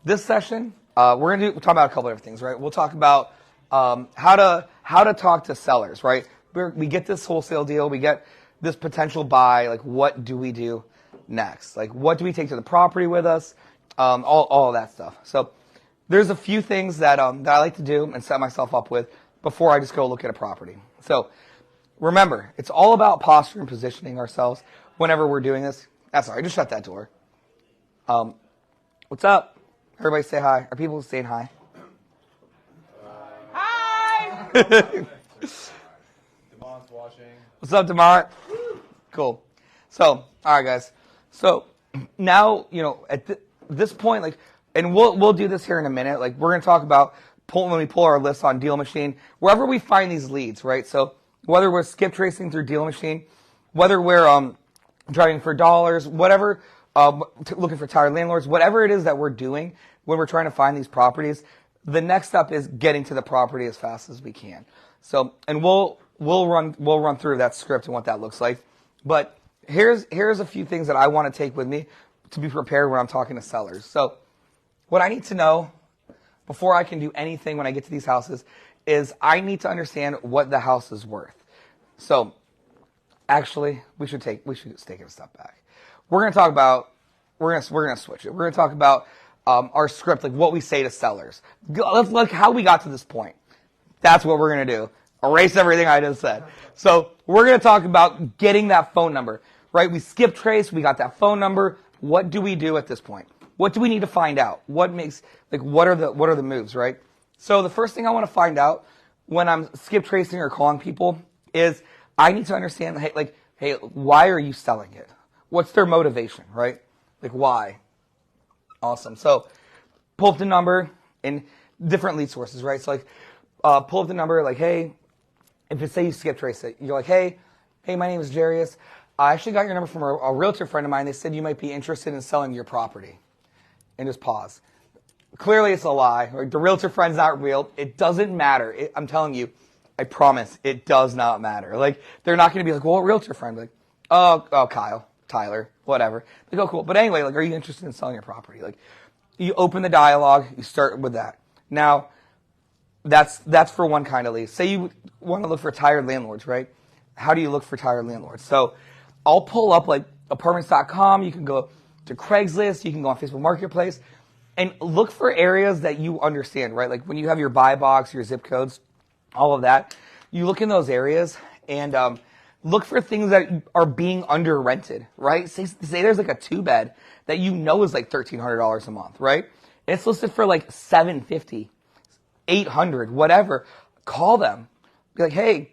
This session, we're going to talk about a couple of different things, right? We'll talk about how to talk to sellers, right? We get this wholesale deal, we get this potential buy, like what do we do next? Like what do we take to the property with us? All of that stuff. So there's a few things that I like to do and set myself up with before I just go look at a property. So remember, it's all about posture and positioning ourselves whenever we're doing this. Sorry, just shut that door. What's up? Everybody say hi. Are people saying hi? Hi! Demont's watching. What's up, Demont? Cool. So, all right, guys. So now, at this point, like, and we'll do this here in a minute. Like, we're going to talk about when we pull our list on Deal Machine, wherever we find these leads, right? So whether we're skip tracing through Deal Machine, whether we're driving for dollars, whatever, looking for tired landlords, whatever it is that we're doing when we're trying to find these properties, the next step is getting to the property as fast as we can. So, and we'll run through that script and what that looks like. But here's a few things that I want to take with me to be prepared when I'm talking to sellers. So what I need to know before I can do anything when I get to these houses is I need to understand what the house is worth. So actually, we should take it a step back. We're going to talk about, we're going to switch it. We're going to talk about our script, like what we say to sellers. Let's look how we got to this point. That's what we're going to do. Erase everything I just said. So we're going to talk about getting that phone number, right? We skip trace. We got that phone number. What do we do at this point? What do we need to find out? What are the moves, right? So the first thing I want to find out when I'm skip tracing or calling people is I need to understand, hey, why are you selling it? What's their motivation, right? Like, why? Awesome. So pull up the number in different lead sources, right? So pull up the number, like, hey, if it say you skip trace it, you're like, hey, my name is Jarius. I actually got your number from a realtor friend of mine. They said you might be interested in selling your property. And just pause. Clearly it's a lie. Right? The realtor friend's not real. It doesn't matter. I'm telling you, I promise, it does not matter. Like, they're not going to be like, well, what realtor friend? Like, oh, Kyle, Tyler, whatever. They go, cool. But anyway, like, are you interested in selling your property? Like, you open the dialogue, you start with that. Now, that's for one kind of lead. Say you want to look for tired landlords, right? How do you look for tired landlords? So I'll pull up like apartments.com. You can go to Craigslist. You can go on Facebook Marketplace and look for areas that you understand, right? Like when you have your buy box, your zip codes, all of that, you look in those areas and look for things that are being under rented, right? Say there's like a 2-bed that you know is like $1,300 a month, right? And it's listed for like $750, $800, whatever. Call them. Be like, hey,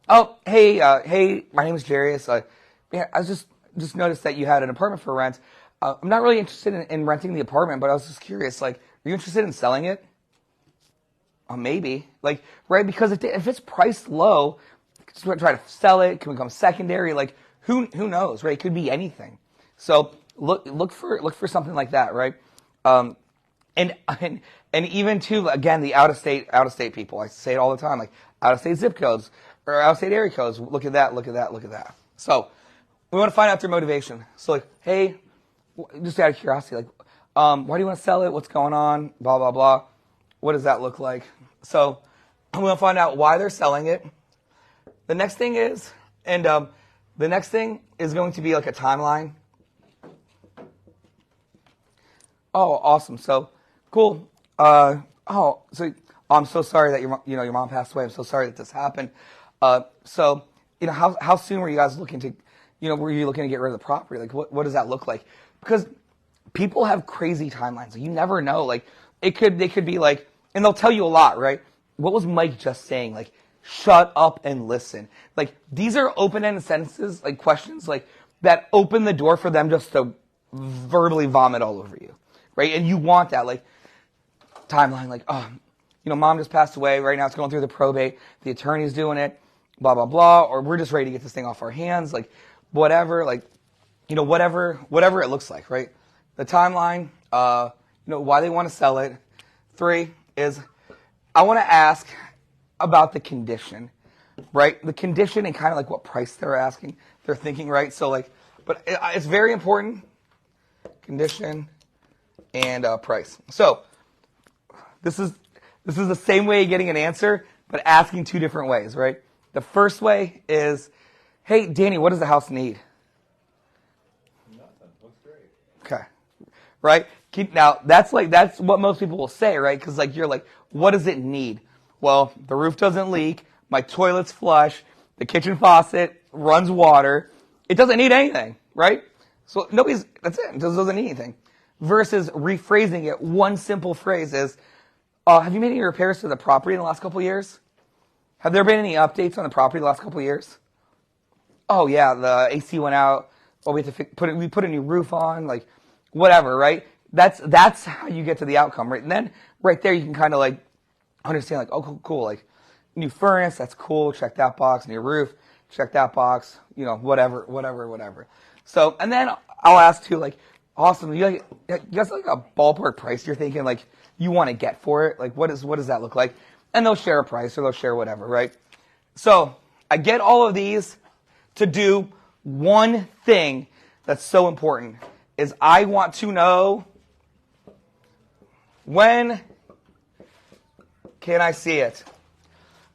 my name is Jarius. I just noticed that you had an apartment for rent. I'm not really interested in renting the apartment, but I was just curious. Like, are you interested in selling it? Maybe. Like, right? Because if it's priced low, try to sell it. It can become secondary. Like, who knows, right? It could be anything. So look for something like that, right? And even too, again, the out of state people. I say it all the time, like out of state zip codes or out of state area codes. Look at that. So we want to find out their motivation. So like, hey, just out of curiosity, like, why do you want to sell it? What's going on? Blah blah blah. What does that look like? So we want to find out why they're selling it. The next thing is, going to be like a timeline. Oh, awesome. So cool. I'm so sorry that your mom passed away. I'm so sorry that this happened. So how soon were you guys looking to, were you looking to get rid of the property? Like, what does that look like? Because people have crazy timelines. Like, you never know. Like, they could be like, and they'll tell you a lot, right? What was Mike just saying? Like, shut up and listen. Like, these are open-ended sentences, like questions, like that open the door for them just to verbally vomit all over you, right? And you want that, like, timeline, like, mom just passed away. Right now it's going through the probate. The attorney's doing it, blah, blah, blah. Or we're just ready to get this thing off our hands. Like, whatever, whatever it looks like, right? The timeline, why they want to sell it. 3 is I want to ask about the condition, right? The condition and kind of like what price they're thinking, right? So like, but it's very important. Condition, and price. So this is the same way of getting an answer, but asking two different ways, right? The first way is, hey, Danny, what does the house need? Nothing. Looks great. Okay. Right? Now, that's what most people will say, right? Because you're like, what does it need? Well, the roof doesn't leak. My toilet's flush. The kitchen faucet runs water. It doesn't need anything, right? So that's it. It doesn't need anything. Versus rephrasing it, one simple phrase is, have you made any repairs to the property in the last couple of years? Have there been any updates on the property the last couple of years? Oh yeah, the AC went out. Oh, we have to we put a new roof on, whatever, right? That's how you get to the outcome, right? And then right there you can kind of understand oh cool, new furnace, that's cool, check that box, new roof, check that box, whatever. So, and then I'll ask too, awesome, you guys a ballpark price you're thinking you want to get for it? What does that look like? And they'll share a price or they'll share whatever, right? So I get all of these to do one thing that's so important is I want to know, when can I see it?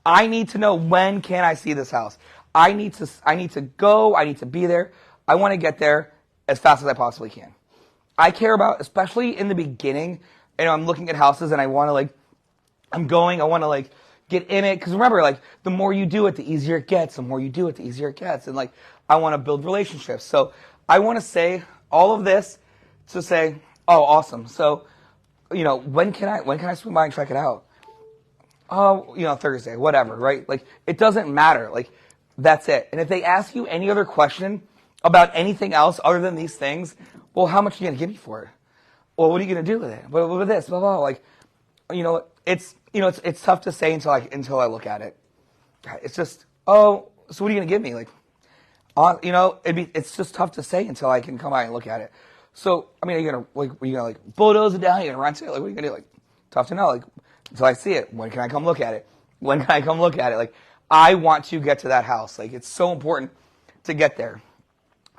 I need to know, when can I see this house? I need to go, I need to be there. I want to get there as fast as I possibly can. I care about, especially in the beginning, I'm looking at houses and I want to I want to get in it. Because remember, the more you do it, the easier it gets. The more you do it, the easier it gets. And I want to build relationships. So I want to say all of this to say, oh, awesome. So, when can I swing by and check it out? Oh, Thursday, whatever, right? It doesn't matter. That's it. And if they ask you any other question about anything else other than these things, well, how much are you going to give me for it? Well, what are you going to do with it? What with this? Blah, blah, blah. It's tough to say until I look at it. It's just, oh, so what are you going to give me? It's just tough to say until I can come by and look at it. So, are you gonna bulldoze it down? Are you gonna rent it? What are you gonna do? Tough to know. Until I see it, when can I come look at it? When can I come look at it? I want to get to that house. It's so important to get there.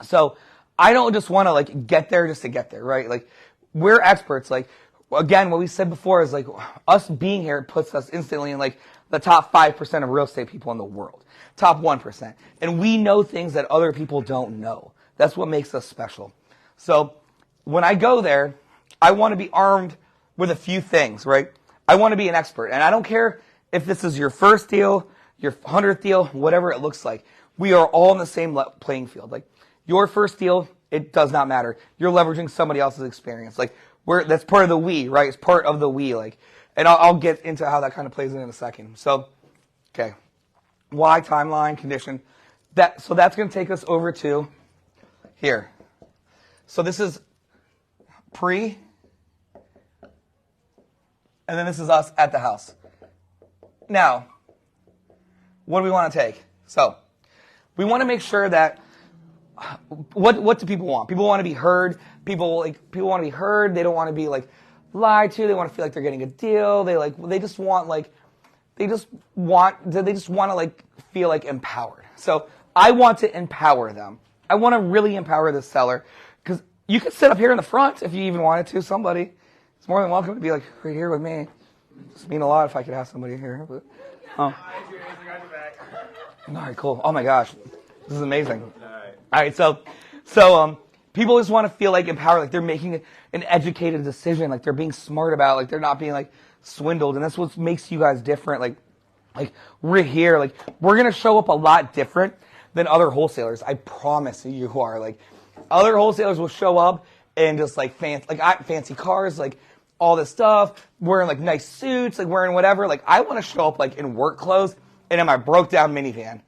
So I don't just want to get there just to get there, right? We're experts. Again, what we said before is us being here puts us instantly in the top 5% of real estate people in the world, top 1%, and we know things that other people don't know. That's what makes us special. So when I go there, I want to be armed with a few things, right? I want to be an expert, and I don't care if this is your first deal, your 100th deal, whatever it looks like. We are all in the same playing field. Your first deal, it does not matter. You're leveraging somebody else's experience. That's part of the we, right? It's part of the we. And I'll get into how that kind of plays in a second. So, okay, why, timeline, condition. So that's going to take us over to here. So this is pre, and then this is us at the house. Now, what do we want to take? So we want to make sure that what do people want? People want to be heard. People want to be heard. They don't want to be lied to. They want to feel like they're getting a deal. They just want to feel empowered. So I want to empower them. I want to really empower the seller, because you could sit up here in the front if you even wanted to. Somebody is more than welcome to be right here with me. It's mean a lot if I could have somebody here. But, all right, cool. Oh my gosh, this is amazing. All right, so people just want to feel empowered, they're making an educated decision, they're being smart about, they're not being swindled, and that's what makes you guys different. We're here, we're gonna show up a lot different than other wholesalers. I promise you are. Other wholesalers will show up and just fancy cars, all this stuff, wearing nice suits, wearing whatever. I want to show up in work clothes and in my broke down minivan.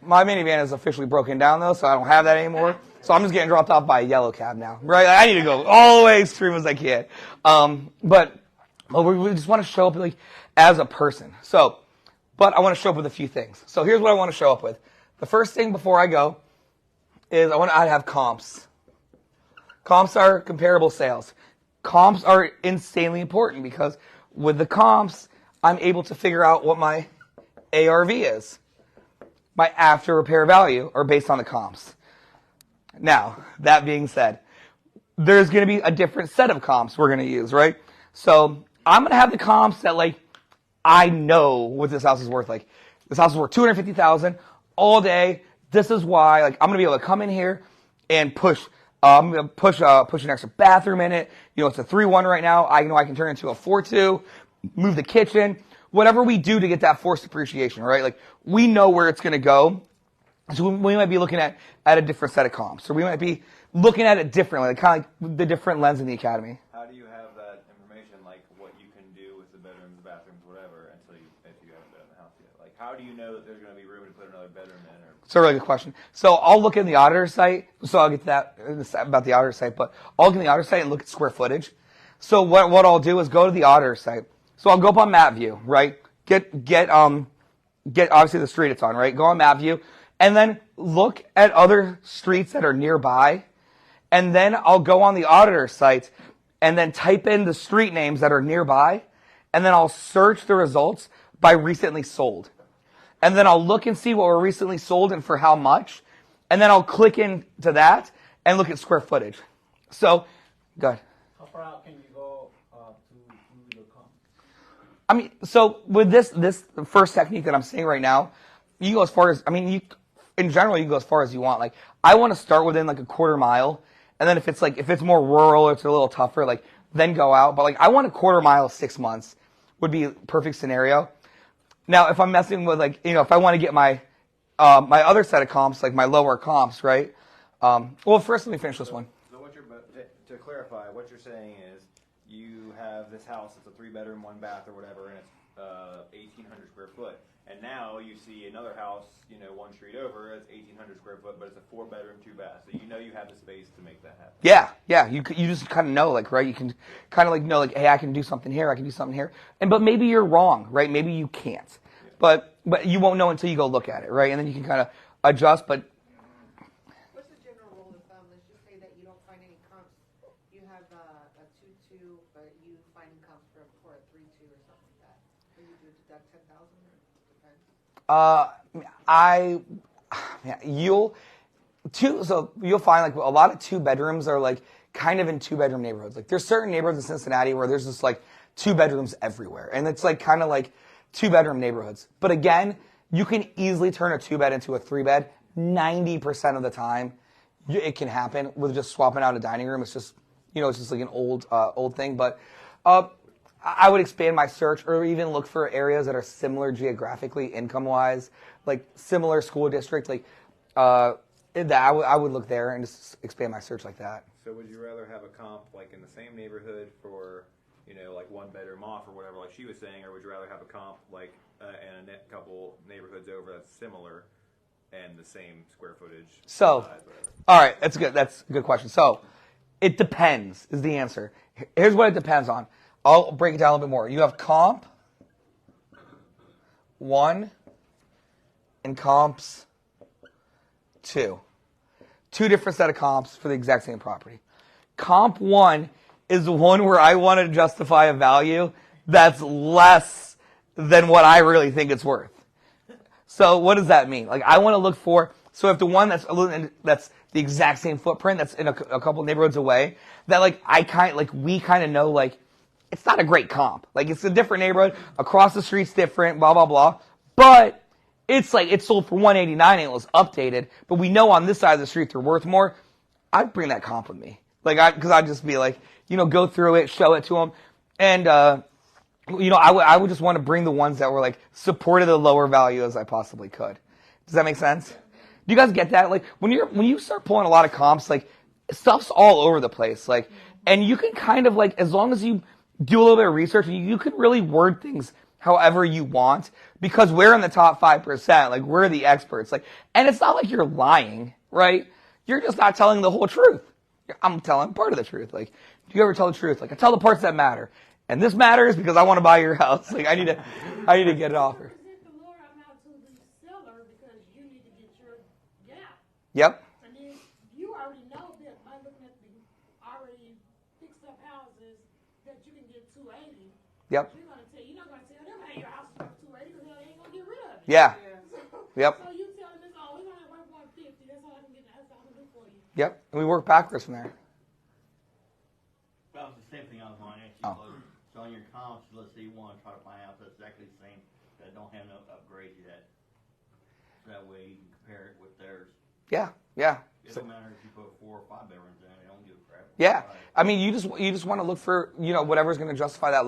My minivan is officially broken down though, so I don't have that anymore. So I'm just getting dropped off by a yellow cab now, right? I need to go all the way extreme as I can. But we just want to show up as a person. So, but I want to show up with a few things. So here's what I want to show up with. The first thing before I go is I have comps. Comps are comparable sales. Comps are insanely important because with the comps, I'm able to figure out what my ARV is. My after repair value are based on the comps. Now, that being said, there's going to be a different set of comps we're going to use, right? So I'm going to have the comps that like I know what this house is worth. Like this house is worth $250,000 all day. This is why. Like I'm going to be able to come in here and push. I'm going to push an extra bathroom in it. You know, it's a 3-1 right now. I know I can turn it into a 4-2. Move the kitchen. Whatever we do to get that forced appreciation, right? Like we know where it's going to go. So we might be looking at a different set of comps, or we might be looking at it differently, like kind of like the different lens in the academy. How do you have that information, like what you can do with the bedrooms, bathrooms, whatever, if you haven't been in the house yet? Like, how do you know that there's going to be room to put another bedroom in? Or It's a really good question. So I'll look in the auditor site. So I'll get to that about the auditor site, but I'll look in the auditor site and look at square footage. So what I'll do is go to the auditor site. So I'll go up on map view, right? Get obviously the street it's on, right? Go on map view. And then look at other streets that are nearby. And then I'll go on the auditor site and then type in the street names that are nearby. And then I'll search the results by recently sold. And then I'll look and see what were recently sold and for how much. And then I'll click into that and look at square footage. So, go ahead. How far out can you go to the comp? I mean, so with this first technique that I'm saying right now, you go as far as, in general, you can go as far as you want. Like, I want to start within like a quarter mile, and then if it's more rural or it's a little tougher, like then go out. But like, I want a quarter mile, 6 months would be a perfect scenario. Now, if I'm messing with like, if I want to get my my other set of comps, like my lower comps, right? Well, first let me finish this one. So to clarify, what you're saying is you have this house. It's a 3-bedroom, 1 bath, or whatever, and it's 1,800 square foot. And now you see another house, 1 street over, it's 1,800 square foot, but it's a 4-bedroom, 2 bath. So you have the space to make that happen. Yeah. You just kind of know, like, right? You can kind of like know, like, hey, I can do something here, I can do something here, but maybe you're wrong, right? Maybe you can't, Yeah. but you won't know until you go look at it, right? And then you can kind of adjust. But what's the general rule of thumb? Let's just say that you don't find any comps. You have a 2-2, but you find comps for a 3-2 or something like that. Will you do deduct 10,000 or depends? You'll find like a lot of 2-bedrooms are like kind of in 2-bedroom neighborhoods. Like there's certain neighborhoods in Cincinnati where there's just like 2 bedrooms everywhere, and it's like kind of like 2-bedroom neighborhoods. But again, you can easily turn a 2-bed into a 3-bed. 90% of the time, it can happen with just swapping out a dining room. It's just it's just like an old thing. But I would expand my search, or even look for areas that are similar geographically, income-wise, like similar school district. Like I would look there and just expand my search like that. So would you rather have a comp like in the same neighborhood for, like 1 bedroom off or whatever, like she was saying, or would you rather have a comp like in a couple neighborhoods over that's similar and the same square footage? So, size, all right, that's a good question. So, it depends is the answer. Here's what it depends on. I'll break it down a little bit more. You have comp 1 and comps 2. 2 different set of comps for the exact same property. Comp 1 is the one where I want to justify a value that's less than what I really think it's worth. So what does that mean? Like I want to look for, so if the one that's the exact same footprint, that's in a couple neighborhoods away, that we kind of know, like, it's not a great comp. Like it's a different neighborhood, across the street's different, blah, blah, blah. But it's like, it sold for $189 and it was updated, but we know on this side of the street they're worth more. I'd bring that comp with me. Because I'd just be like, go through it, show it to them. And, I would just want to bring the ones that were like supported the lower value as I possibly could. Does that make sense? Do you guys get that? Like when you start pulling a lot of comps, like stuff's all over the place. Like, and you can kind of like, as long as you do a little bit of research, you can really word things however you want, because we're in the top 5%. Like we're the experts. Like, and it's not like you're lying, right? You're just not telling the whole truth. I'm telling part of the truth. Like, do you ever tell the truth? Like, I tell the parts that matter, and this matters because I want to buy your house. Like, I need to get an offer. Present the lower amount to the seller because you need to get your gap. Yep. I mean, you already know that by looking at the already fixed up houses that you can get 280. Yep. You're not gonna tell them, hey, your house is worth 280 because they ain't gonna get rid of it. Yeah. So, Yep. So you tell them, we're gonna work 150. That's all I can get. That's all I can do for you. Yep. And we work backwards from there. Oh. So on your comps, let's say you want to try to find a house that's exactly the same, that don't have no upgrades yet. So that way you can compare it with theirs. Yeah. It don't matter if you put 4 or 5 bedrooms in, they don't give a crap. Yeah. I mean, you just want to look for, whatever's going to justify that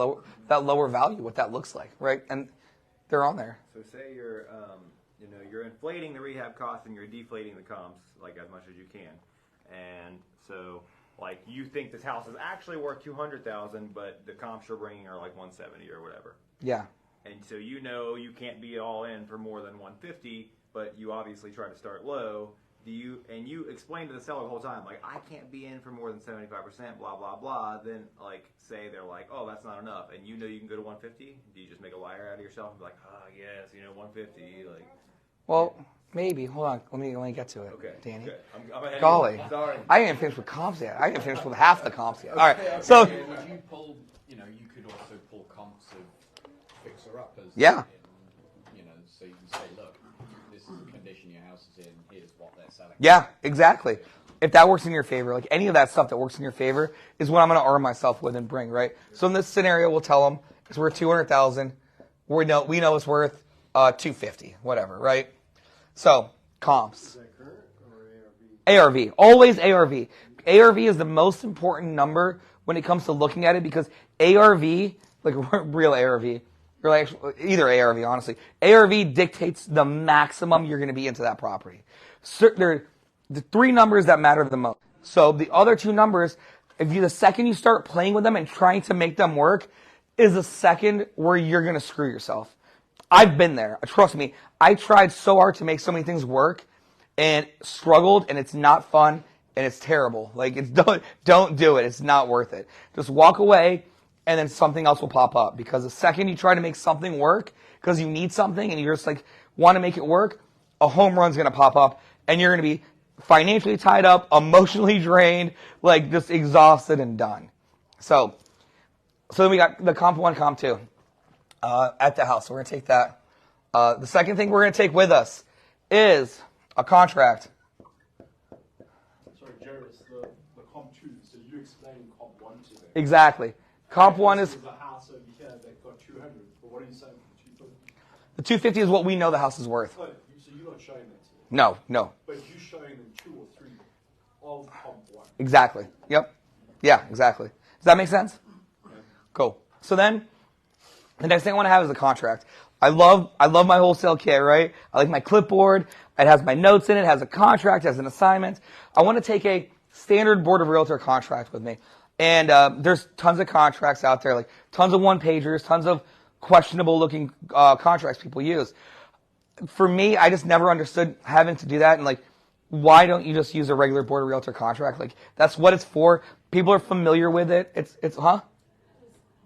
lower value, what that looks like, right? And they're on there. So say you're, you're inflating the rehab cost and you're deflating the comps like as much as you can, and so like you think this house is actually worth $200,000, but the comps you're bringing are like 170 or whatever. Yeah. And so you can't be all in for more than 150, but you obviously try to start low. You explain to the seller the whole time, like, I can't be in for more than 75%, blah, blah, blah. Then, like, say they're like, oh, that's not enough. And you can go to 150. Do you just make a liar out of yourself and be like, yes, 150? Like, Well, maybe. Hold on. Let me get to it, okay, Danny. good. I'm ahead of Golly. you. Sorry. I didn't finish with comps yet. I didn't finish with half the comps yet. All right. So, Would you pull, you could also pull comps of fixer-uppers. Yeah. So you can say, look, this is the condition your house is in, here's what they're selling. yeah, exactly. If that works in your favor, like any of that stuff that works in your favor is what I'm going to arm myself with and bring, right? So in this scenario, we'll tell them it's worth $200,000. We know it's worth $250, whatever, right? So comps. Is that current or ARV? ARV, always ARV. ARV is the most important number when it comes to looking at it because ARV, like real ARV, or like either ARV, honestly, ARV dictates the maximum you're going to be into that property. So there, the 3 numbers that matter the most. So the other 2 numbers, the second you start playing with them and trying to make them work, is the second where you're going to screw yourself. I've been there. Trust me. I tried so hard to make so many things work and struggled, and it's not fun and it's terrible. Like don't do it. It's not worth it. Just walk away and then something else will pop up, because the second you try to make something work because you need something and you're just like want to make it work, a home run's going to pop up and you're going to be financially tied up, emotionally drained, like just exhausted and done. So then we got the comp 1, comp 2 at the house. So we're going to take that. The second thing we're going to take with us is a contract. Sorry, Jarvis, the comp 2, so you explained comp 1 to them. Exactly. Comp 1 is There's a house over here that got 200, but what are you saying for 250? the 250 is what we know the house is worth. Oh, so you're not showing that to them, No. but you're showing them 2 or 3 of comp 1. Exactly. Yep. Yeah, exactly. Does that make sense? Cool. So then, the next thing I want to have is a contract. I love my wholesale kit, right? I like my clipboard. It has my notes in it. It has a contract. It has an assignment. I want to take a standard Board of Realtor contract with me. And there's tons of contracts out there, like tons of one-pagers, tons of questionable-looking contracts people use. For me, I just never understood having to do that. And like, why don't you just use a regular Board of Realtor contract? Like, that's what it's for. People are familiar with it. It's huh? It's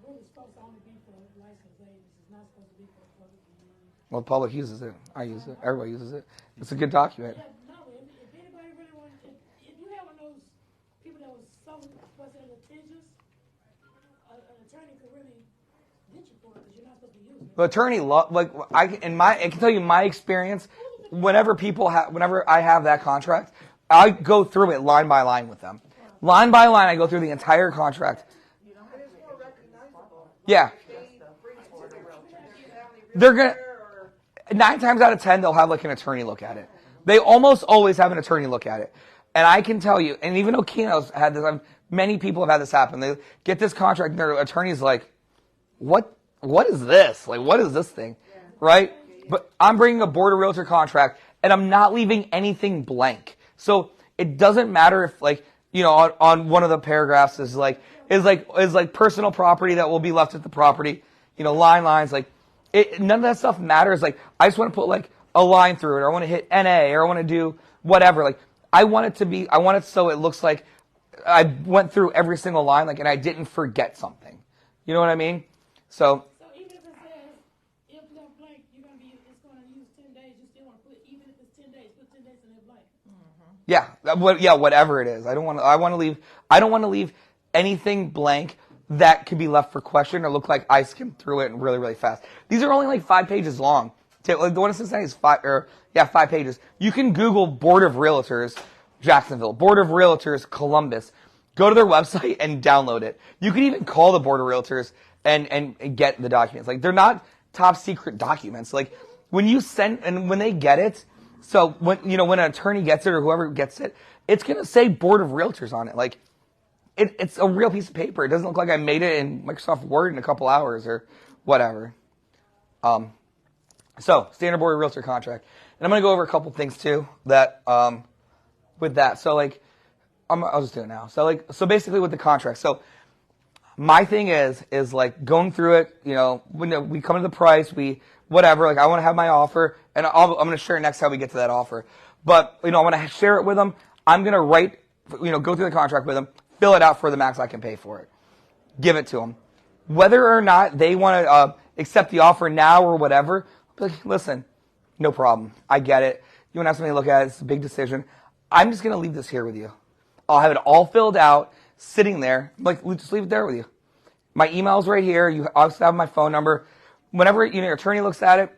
really supposed to only be for licensed agents. It's not supposed to be for public use. Well, the public uses it. I use it. Everybody uses it. It's a good document. Yeah, no, if anybody really wants, if you have one of those people that was so, what's it, litigious, an attorney could really get you for it because you're not supposed to use it. The attorney, I can tell you my experience. Whenever I have that contract, I go through it line by line with them. Line by line, I go through the entire contract. And it's more recognizable. Yeah. They're gonna 9 times out of 10 they'll have like an attorney look at it. They almost always have an attorney look at it. And I can tell you, and even though Keno's had this, many people have had this happen. They get this contract and their attorney's like, what is this? Like, what is this thing? Right? But I'm bringing a Board of Realtor contract and I'm not leaving anything blank. So it doesn't matter if like, on one of the paragraphs is like personal property that will be left at the property, lines, like none of that stuff matters. Like, I just want to put like a line through it, or I want to hit NA, or I want to do whatever. Like, I want it so it looks like I went through every single line, like, and I didn't forget something. You know what I mean? So So even if it says, if left blank, it's going to use 10 days, you still want to put, even if it's 10 days, put 10 days in that blank. whatever it is. I don't want to leave anything blank that could be left for question or look like I skimmed through it really, really fast. These are only like 5 pages long. Like the one in Cincinnati is 5 pages. You can Google Board of Realtors Jacksonville, Board of Realtors Columbus, go to their website and download it. You can even call the board of realtors and get the documents. Like, they're not top secret documents. Like, when you send, and when they get it, so when an attorney gets it or whoever gets it, it's going to say board of realtors on it. Like, it's a real piece of paper. It doesn't look like I made it in Microsoft Word in a couple hours or whatever. So, standard board of realtor contract. And I'm going to go over a couple things too that, with that. So, like, I'll just do it now. So basically with the contract. So my thing is like going through it, when we come to the price, whatever, like I want to have my offer and I'm going to share next how we get to that offer. But, I want to share it with them. I'm going to write, go through the contract with them, fill it out for the max I can pay for it. Give it to them. Whether or not they want to accept the offer now or whatever, I'll be like, listen, no problem. I get it. You want to have somebody to look at it. It's a big decision. I'm just going to leave this here with you. I'll have it all filled out, sitting there. Like, we'll just leave it there with you. My email's right here. You also have my phone number. Whenever your attorney looks at it,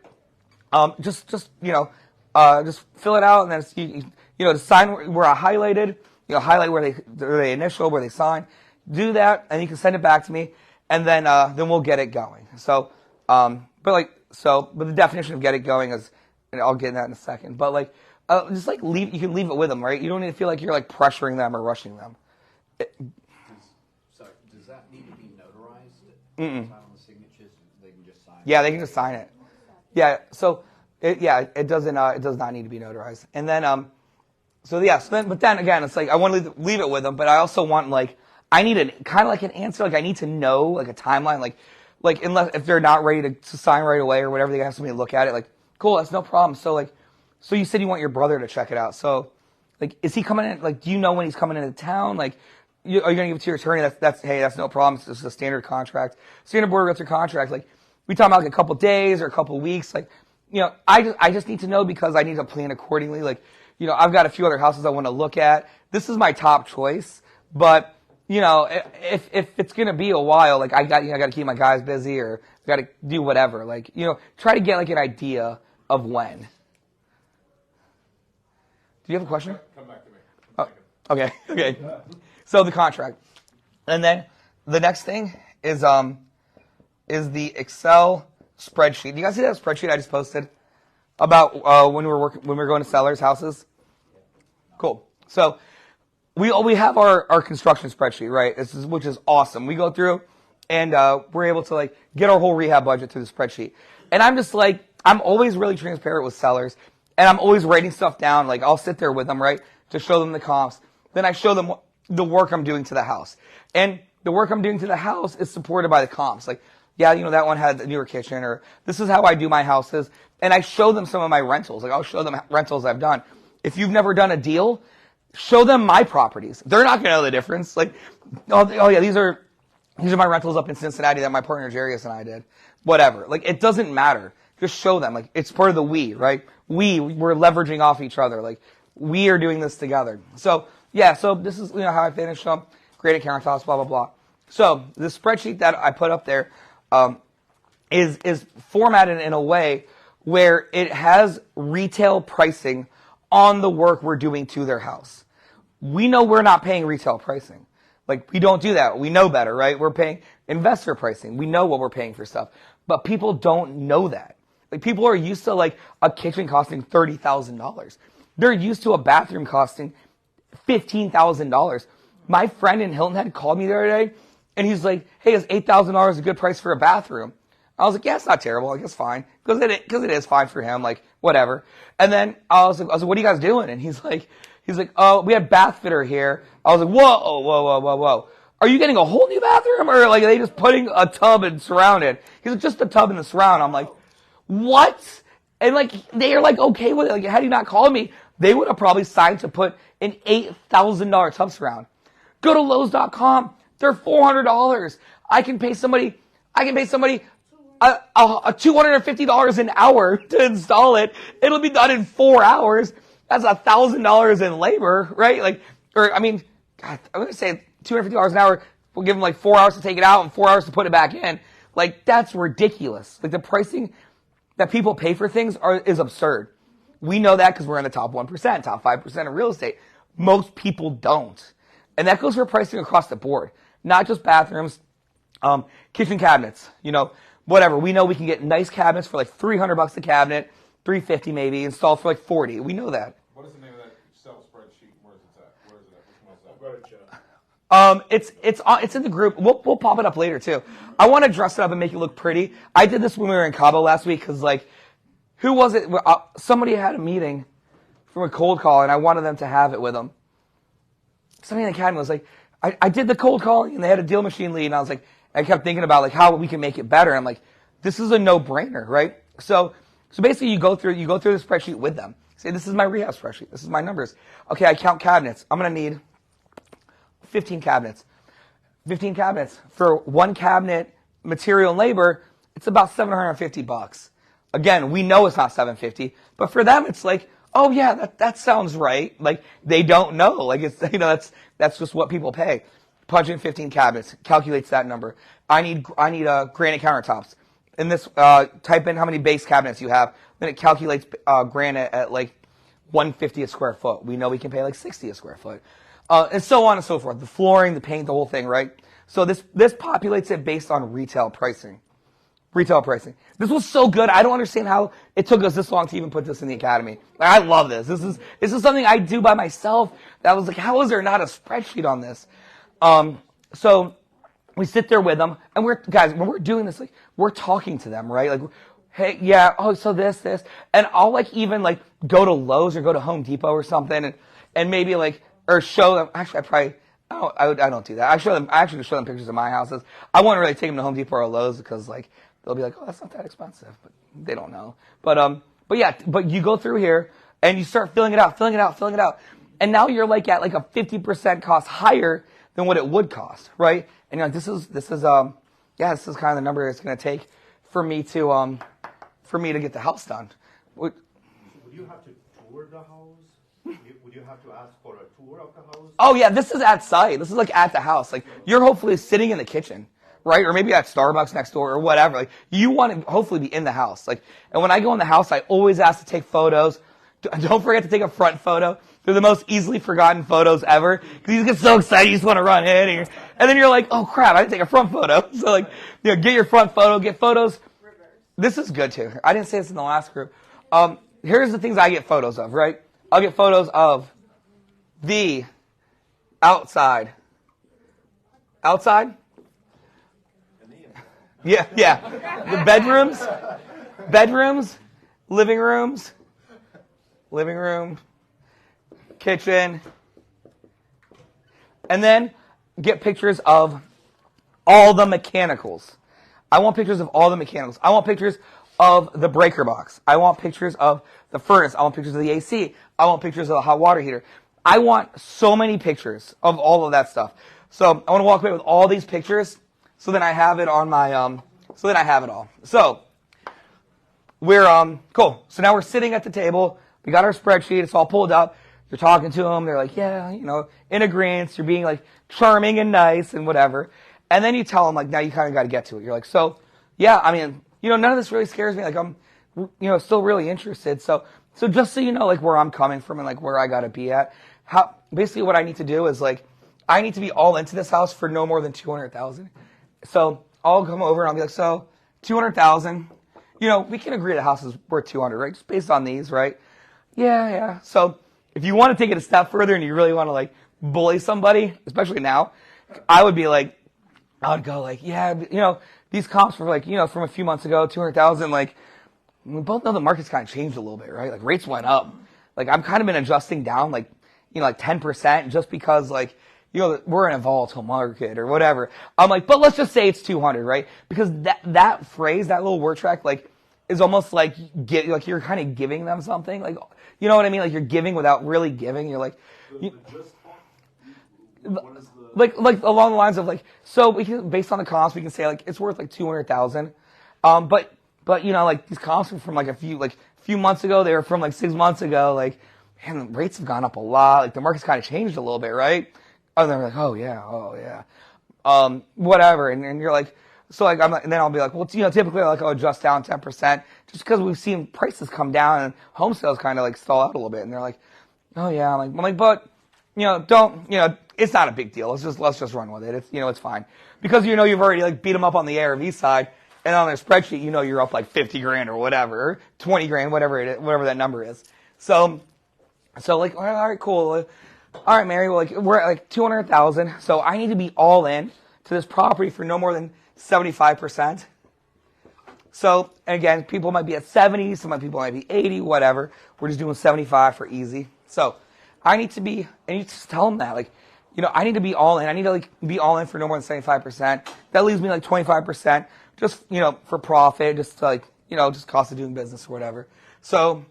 just fill it out, and then to sign where I highlighted. Highlight where they initial, where they sign. Do that, and you can send it back to me, and then we'll get it going. So, but the definition of get it going is, and I'll get in that in a second. But just leave. You can leave it with them, right? You don't need to feel like you're pressuring them or rushing them. So does that need to be notarized? Mm-mm. On the signatures, they can just sign. Yeah, they can just sign it. Yeah. So it doesn't. It does not need to be notarized. And then but then again, it's like I want to leave it with them, but I also want I need an answer. I need to know a timeline. Unless if they're not ready to sign right away or whatever, they have somebody to look at it. Cool, that's no problem. So you said you want your brother to check it out. So, is he coming in? Do you know when he's coming into town? Are you going to give it to your attorney? That's no problem. It's just a standard contract, standard board of realtor contract. We talking about a couple days or a couple weeks. I just need to know because I need to plan accordingly. I've got a few other houses I want to look at. This is my top choice, but if it's going to be a while, I got to keep my guys busy or I got to do whatever. Try to get an idea of when. Do you have a question? Come back to me. Okay. So the contract. And then the next thing is the Excel spreadsheet. Do you guys see that spreadsheet I just posted about when we were going to sellers' houses? Cool. So we have our construction spreadsheet, right? Which is awesome. We go through and we're able to get our whole rehab budget through the spreadsheet. And I'm just I'm always really transparent with sellers. And I'm always writing stuff down. I'll sit there with them, right, to show them the comps. Then I show them the work I'm doing to the house. And the work I'm doing to the house is supported by the comps. That one had a newer kitchen, or this is how I do my houses. And I show them some of my rentals. I'll show them rentals I've done. If you've never done a deal, show them my properties. They're not going to know the difference. Oh yeah, these are my rentals up in Cincinnati that my partner Jarius and I did. Whatever. It doesn't matter. Just show them. It's part of the we, right? We're leveraging off each other. We are doing this together. So, yeah, so this is how I finish them. Graded countertops, blah, blah, blah. So, the spreadsheet that I put up there is formatted in a way where it has retail pricing on the work we're doing to their house. We know we're not paying retail pricing. We don't do that. We know better, right? We're paying investor pricing. We know what we're paying for stuff. But people don't know that. People are used to a kitchen costing $30,000. They're used to a bathroom costing $15,000. My friend in Hilton Head called me the other day, and he's like, "Hey, is $8,000 a good price for a bathroom?" I was like, "Yeah, it's not terrible. It's fine because it is fine for him. Whatever." And then I was like, "What are you guys doing?" And he's like, "Oh, we had bath fitter here." I was like, "Whoa. Are you getting a whole new bathroom, or are they just putting a tub and surround it?" He's like, "Just a tub and the surround." I'm like, what? And they are okay with it. Had you not called me, they would have probably signed to put an $8,000 tub surround. Go to Lowe's.com. They're $400. I can pay somebody $250 an hour to install it. It'll be done in 4 hours. That's $1,000 in labor, right? God, I'm going to say $250 an hour. We'll give them 4 hours to take it out and 4 hours to put it back in. That's ridiculous. The pricing that people pay for things is absurd. We know that because we're in the top 1%, top 5% of real estate. Most people don't. And that goes for pricing across the board, not just bathrooms, kitchen cabinets, whatever. We know we can get nice cabinets for like $300 a cabinet, $350 maybe, installed for like $40. We know that. What is the name of that Excel spreadsheet? Where is it at? Where is it at? Which one is that? It's in the group. We'll pop it up later too. I want to dress it up and make it look pretty. I did this when we were in Cabo last week because like, who was it? Somebody had a meeting from a cold call and I wanted them to have it with them. Somebody in the academy was like, I did the cold calling and they had a deal machine lead and I was like, I kept thinking about like how we can make it better. And I'm like, this is a no-brainer, right? So basically you go through the spreadsheet with them. Say, this is my rehab spreadsheet. This is my numbers. Okay, I count cabinets. I'm going to need 15 cabinets. 15 cabinets. For one cabinet, material and labor, it's about $750. Again, we know it's not $750, but for them, it's like, oh yeah, that sounds right. Like, they don't know. Like, it's, that's just what people pay. Punch in 15 cabinets, calculates that number. I need granite countertops. In this, type in how many base cabinets you have, then it calculates granite at like $150 a square foot. We know we can pay like $60 a square foot. And so on and so forth. The flooring, the paint, the whole thing, right? So this populates it based on retail pricing. Retail pricing. This was so good. I don't understand how it took us this long to even put this in the academy. Like, I love this. This is something I do by myself. That was like, how is there not a spreadsheet on this? So we sit there with them, and when we're doing this, like, we're talking to them, right? Like, hey, yeah, oh, so this, and I'll like even like go to Lowe's or go to Home Depot or something, and maybe like, or show them. Actually, I don't do that. I actually show them pictures of my houses. I wouldn't really take them to Home Depot or Lowe's because like they'll be like, oh, that's not that expensive, but they don't know. But you go through here and you start filling it out, and now you're like at like a 50% cost higher than what it would cost, right? And you're like, this is kind of the number it's going to take for me to get the house done. Would you have to tour the house? Would you have to ask for a tour of the house? Oh yeah, this is at site. This is like at the house. Like, you're hopefully sitting in the kitchen, right? Or maybe at Starbucks next door or whatever. Like, you want to hopefully be in the house. Like, and when I go in the house, I always ask to take photos. Don't forget to take a front photo. They're the most easily forgotten photos ever. Because you get so excited, you just want to run in. And then you're like, oh crap, I didn't take a front photo. So like, get your front photo, get photos. This is good too. I didn't say this in the last group. Here's the things I get photos of, right? I'll get photos of the outside. Outside? Yeah. The bedrooms, living room, kitchen, and then get pictures of all the mechanicals. I want pictures of all the mechanicals. I want pictures of the breaker box. I want pictures of the furnace. I want pictures of the AC. I want pictures of the hot water heater. I want so many pictures of all of that stuff. So I want to walk away with all these pictures so then I have it on my, so then I have it all. So we're, cool. So now we're sitting at the table. We got our spreadsheet. It's all pulled up. You're talking to them. They're like, yeah, in agreement. You're being like charming and nice and whatever. And then you tell them like, now you kind of got to get to it. You're like, so yeah, I mean, none of this really scares me. Like, I'm, still really interested. So just so you know, like, where I'm coming from and like where I got to be at, basically what I need to do is like, I need to be all into this house for no more than 200,000. So I'll come over and I'll be like, so 200,000, we can agree the house is worth 200, right? Just based on these, right? Yeah. So if you want to take it a step further and you really want to like bully somebody, especially now, I would go like, yeah, these comps were like, from a few months ago, 200,000, like, we both know the market's kind of changed a little bit, right? Like, rates went up. Like, I've kind of been adjusting down, like, like 10% just because, like, we're in a volatile market or whatever. I'm like, but let's just say it's 200, right? Because that phrase, that little word track, like, is almost like you're kind of giving them something. Like, you know what I mean? Like, you're giving without really giving. You're like, like along the lines of like, so we can, based on the comps, we can say like it's worth like 200,000. But like these comps are from like a few months ago. They were from like 6 months ago. Like, man, the rates have gone up a lot. Like, the market's kind of changed a little bit, right? And they're like, oh yeah. Whatever. And you're like, so like, and then I'll be like, well, typically like I'll adjust down 10% just because we've seen prices come down and home sales kind of like stall out a little bit. And they're like, oh yeah. I'm like, but, don't, it's not a big deal. Let's just run with it. It's, it's fine. Because you've already like beat them up on the ARV side, and on their spreadsheet, you're up like 50 grand or whatever, or 20 grand, whatever that number is. So like, all right, cool. All right, Mary, well, like, we're at like 200,000. So I need to be all in to this property for no more than 75%. So, and again, people might be at 70, some people might be 80, whatever. We're just doing 75 for easy. So I need to just tell them that, like, I need to be all in. I need to like be all in for no more than 75%. That leaves me like 25%, just, for profit, just to, like, just cost of doing business or whatever. So,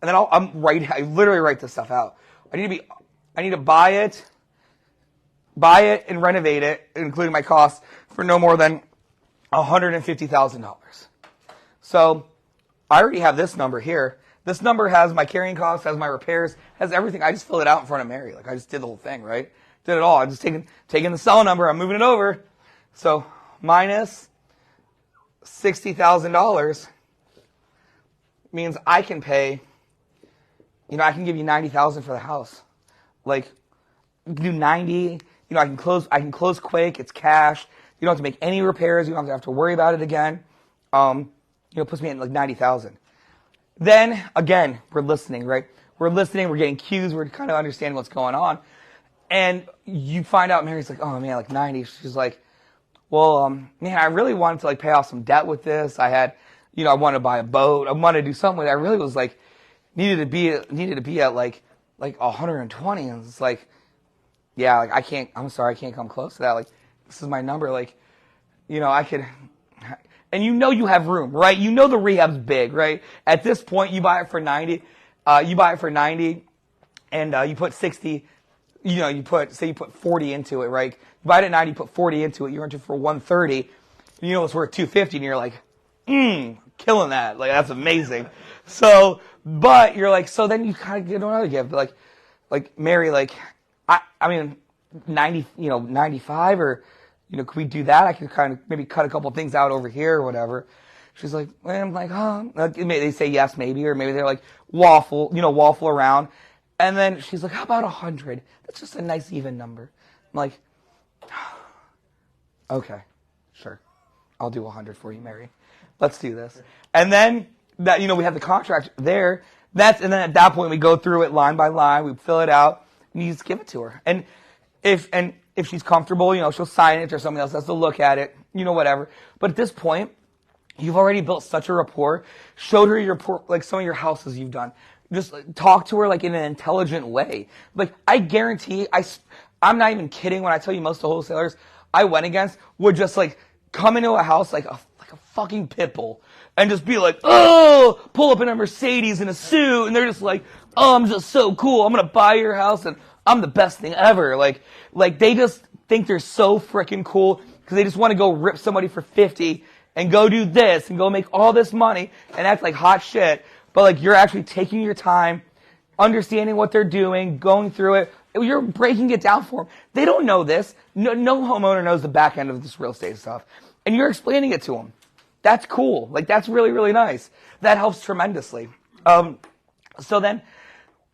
and then I literally write this stuff out. I need to buy it and renovate it, including my costs, for no more than $150,000. So I already have this number here. This number has my carrying costs, has my repairs, has everything. I just filled it out in front of Mary. Like, I just did the whole thing, right? Did it all. I'm just taking the cell number. I'm moving it over. So minus $60,000 means I can pay, I can give you $90,000 for the house. Like, do 90, I can close quick. It's cash. You don't have to make any repairs. You don't have to worry about it again. It puts me at like 90,000. Then again, we're listening, right? We're listening. We're getting cues. We're kind of understanding what's going on. And you find out Mary's like, oh man, like 90. She's like, well, man, I really wanted to like pay off some debt with this. I had, I wanted to buy a boat. I wanted to do something with it. I really was like, needed to be at like 120. And it's like, yeah, like I'm sorry, I can't come close to that. Like, this is my number. Like, I could, and you have room, right? The rehab's big, right? At this point, you buy it for 90, and you put 60, you put 40 into it, right? You buy it at 90, put 40 into it, you rent it for 130, it's worth 250, and you're like, killing that. Like, that's amazing. So, but you're like, so then you kind of get another gift, like Mary, like, I mean, 90, 95, or, could we do that? I could kind of maybe cut a couple things out over here or whatever. She's like, well, I'm like, oh, they say yes, maybe, or maybe they're like waffle around. And then she's like, how about 100? That's just a nice even number. I'm like, okay, sure. I'll do 100 for you, Mary. Let's do this. And then that, we have the contract there. And then at that point we go through it line by line. We fill it out and you just give it to her. And if she's comfortable, she'll sign it or somebody else has to look at it, whatever. But at this point, you've already built such a rapport. Showed her like some of your houses you've done. Just talk to her like in an intelligent way. Like, I guarantee, I'm not even kidding when I tell you most of the wholesalers I went against would just like come into a house like a fucking pit bull and just be like, oh, pull up in a Mercedes in a suit, and they're just like, oh, I'm just so cool. I'm gonna buy your house and I'm the best thing ever. Like they just think they're so freaking cool because they just want to go rip somebody for 50 and go do this and go make all this money and act like hot shit. But like, you're actually taking your time, understanding what they're doing, going through it. You're breaking it down for them. They don't know this. No homeowner knows the back end of this real estate stuff. And you're explaining it to them. That's cool. Like, that's really, really nice. That helps tremendously. So then,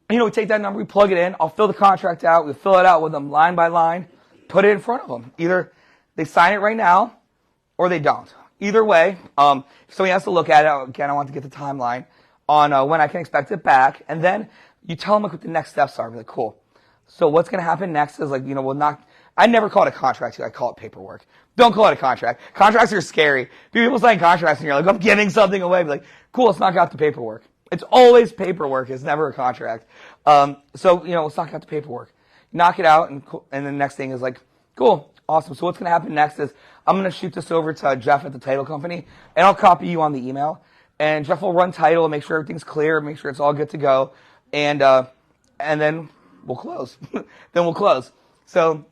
we take that number, we plug it in. I'll fill the contract out. We fill it out with them line by line, put it in front of them. Either they sign it right now or they don't. Either way, if somebody has to look at it, again, I want to get the timeline on when I can expect it back. And then you tell them what the next steps are. Be like, cool. So what's going to happen next is like, I never call it a contract. I call it paperwork. Don't call it a contract. Contracts are scary. People sign contracts and you're like, I'm giving something away. Be like, cool, let's knock out the paperwork. It's always paperwork. It's never a contract. So, let's knock out the paperwork. Knock it out, and the next thing is like, cool, awesome. So what's going to happen next is I'm going to shoot this over to Jeff at the title company, and I'll copy you on the email. And Jeff will run title and make sure everything's clear, make sure it's all good to go. And then we'll close. Then we'll close. So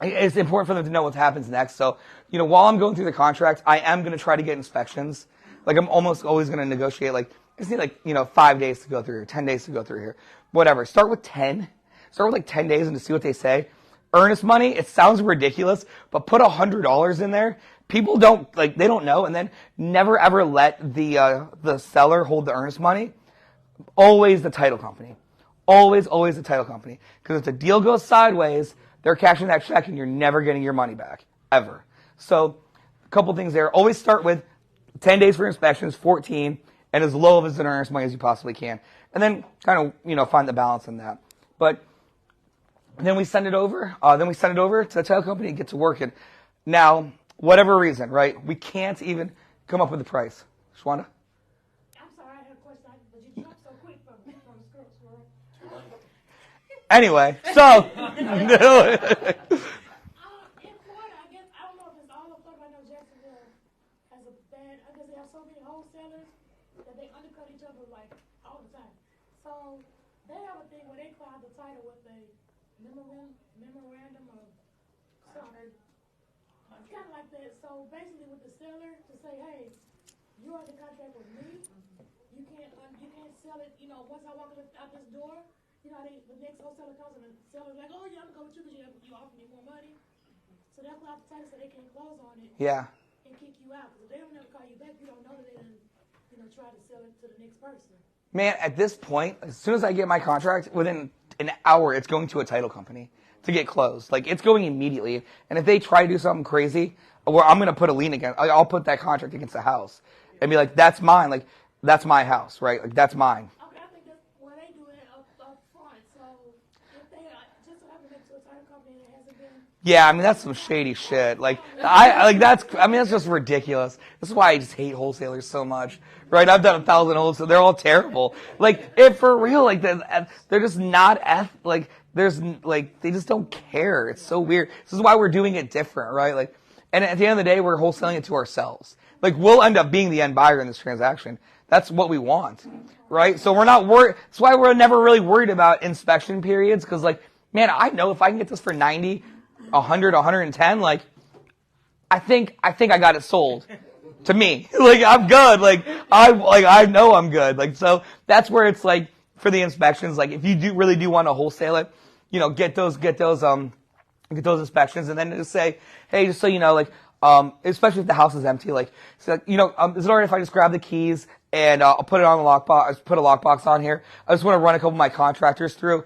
it's important for them to know what happens next. So, while I'm going through the contract, I am going to try to get inspections. Like, I'm almost always going to negotiate, like, I just need 5 days to go through here, 10 days to go through here, whatever. Start with 10. Start with like 10 days and to see what they say. Earnest money, it sounds ridiculous, but put $100 in there. People don't, they don't know. And then never ever let the seller hold the earnest money. Always the title company. Always the title company. Because if the deal goes sideways, they're cashing that check and you're never getting your money back, ever. So a couple things there. Always start with 10 days for inspections, 14, and as low of as an earnest money as you possibly can. And then kind of, find the balance in that. But then we send it over. To the title company and get to working. Now, whatever reason, right? We can't even come up with a price. Shwanda? I'm sorry, I had a question, but you jumped so quick from the squirrel. Anyway, so. In Florida, I guess, I don't know if it's all of Florida, I know Jacksonville has a bad, I guess they have so many wholesalers that they undercut each other like all the time. So they have a thing where they file the title with a memorandum of something. It's kind of like that. So basically with the seller to say, hey, you're under contract with me. You can't sell it, once I walk out this door, the next wholesaler comes and the seller's like, oh yeah, I'm going to go with you because you offer me more money. So they'll file the title so they can't close on it. Yeah. And kick you out. Because if they don't never call you back, you don't know that they didn't, try to sell it to the next person. Man, at this point, as soon as I get my contract, within an hour, it's going to a title company to get closed. Like, it's going immediately. And if they try to do something crazy, where I'm going to put a lien against, I'll put that contract against the house and be like, that's mine. Like, that's my house, right? Like, that's mine. Okay, I think that's where they do it up front. So if they just have to make to a title company that hasn't been. Yeah, I mean, that's some shady shit. Like, that's just ridiculous. This is why I just hate wholesalers so much, right? I've done 1,000 wholesalers. They're all terrible. Like, if for real, like, they're just not, they just don't care. It's so weird. This is why we're doing it different, right? Like, and at the end of the day, we're wholesaling it to ourselves. Like, we'll end up being the end buyer in this transaction. That's what we want, right? So we're not worried. That's why we're never really worried about inspection periods. Because, like, man, I know if I can get this for 90, 100, 110, like, I think I got it sold to me. Like, I'm good. I know I'm good. Like, so that's where it's like for the inspections. Like, if you really do want to wholesale it, get those inspections, and then just say, hey, just so you know, like, especially if the house is empty, like, so, is it alright if I just grab the keys and I'll put it on the lockbox, put a lockbox on here. I just want to run a couple of my contractors through,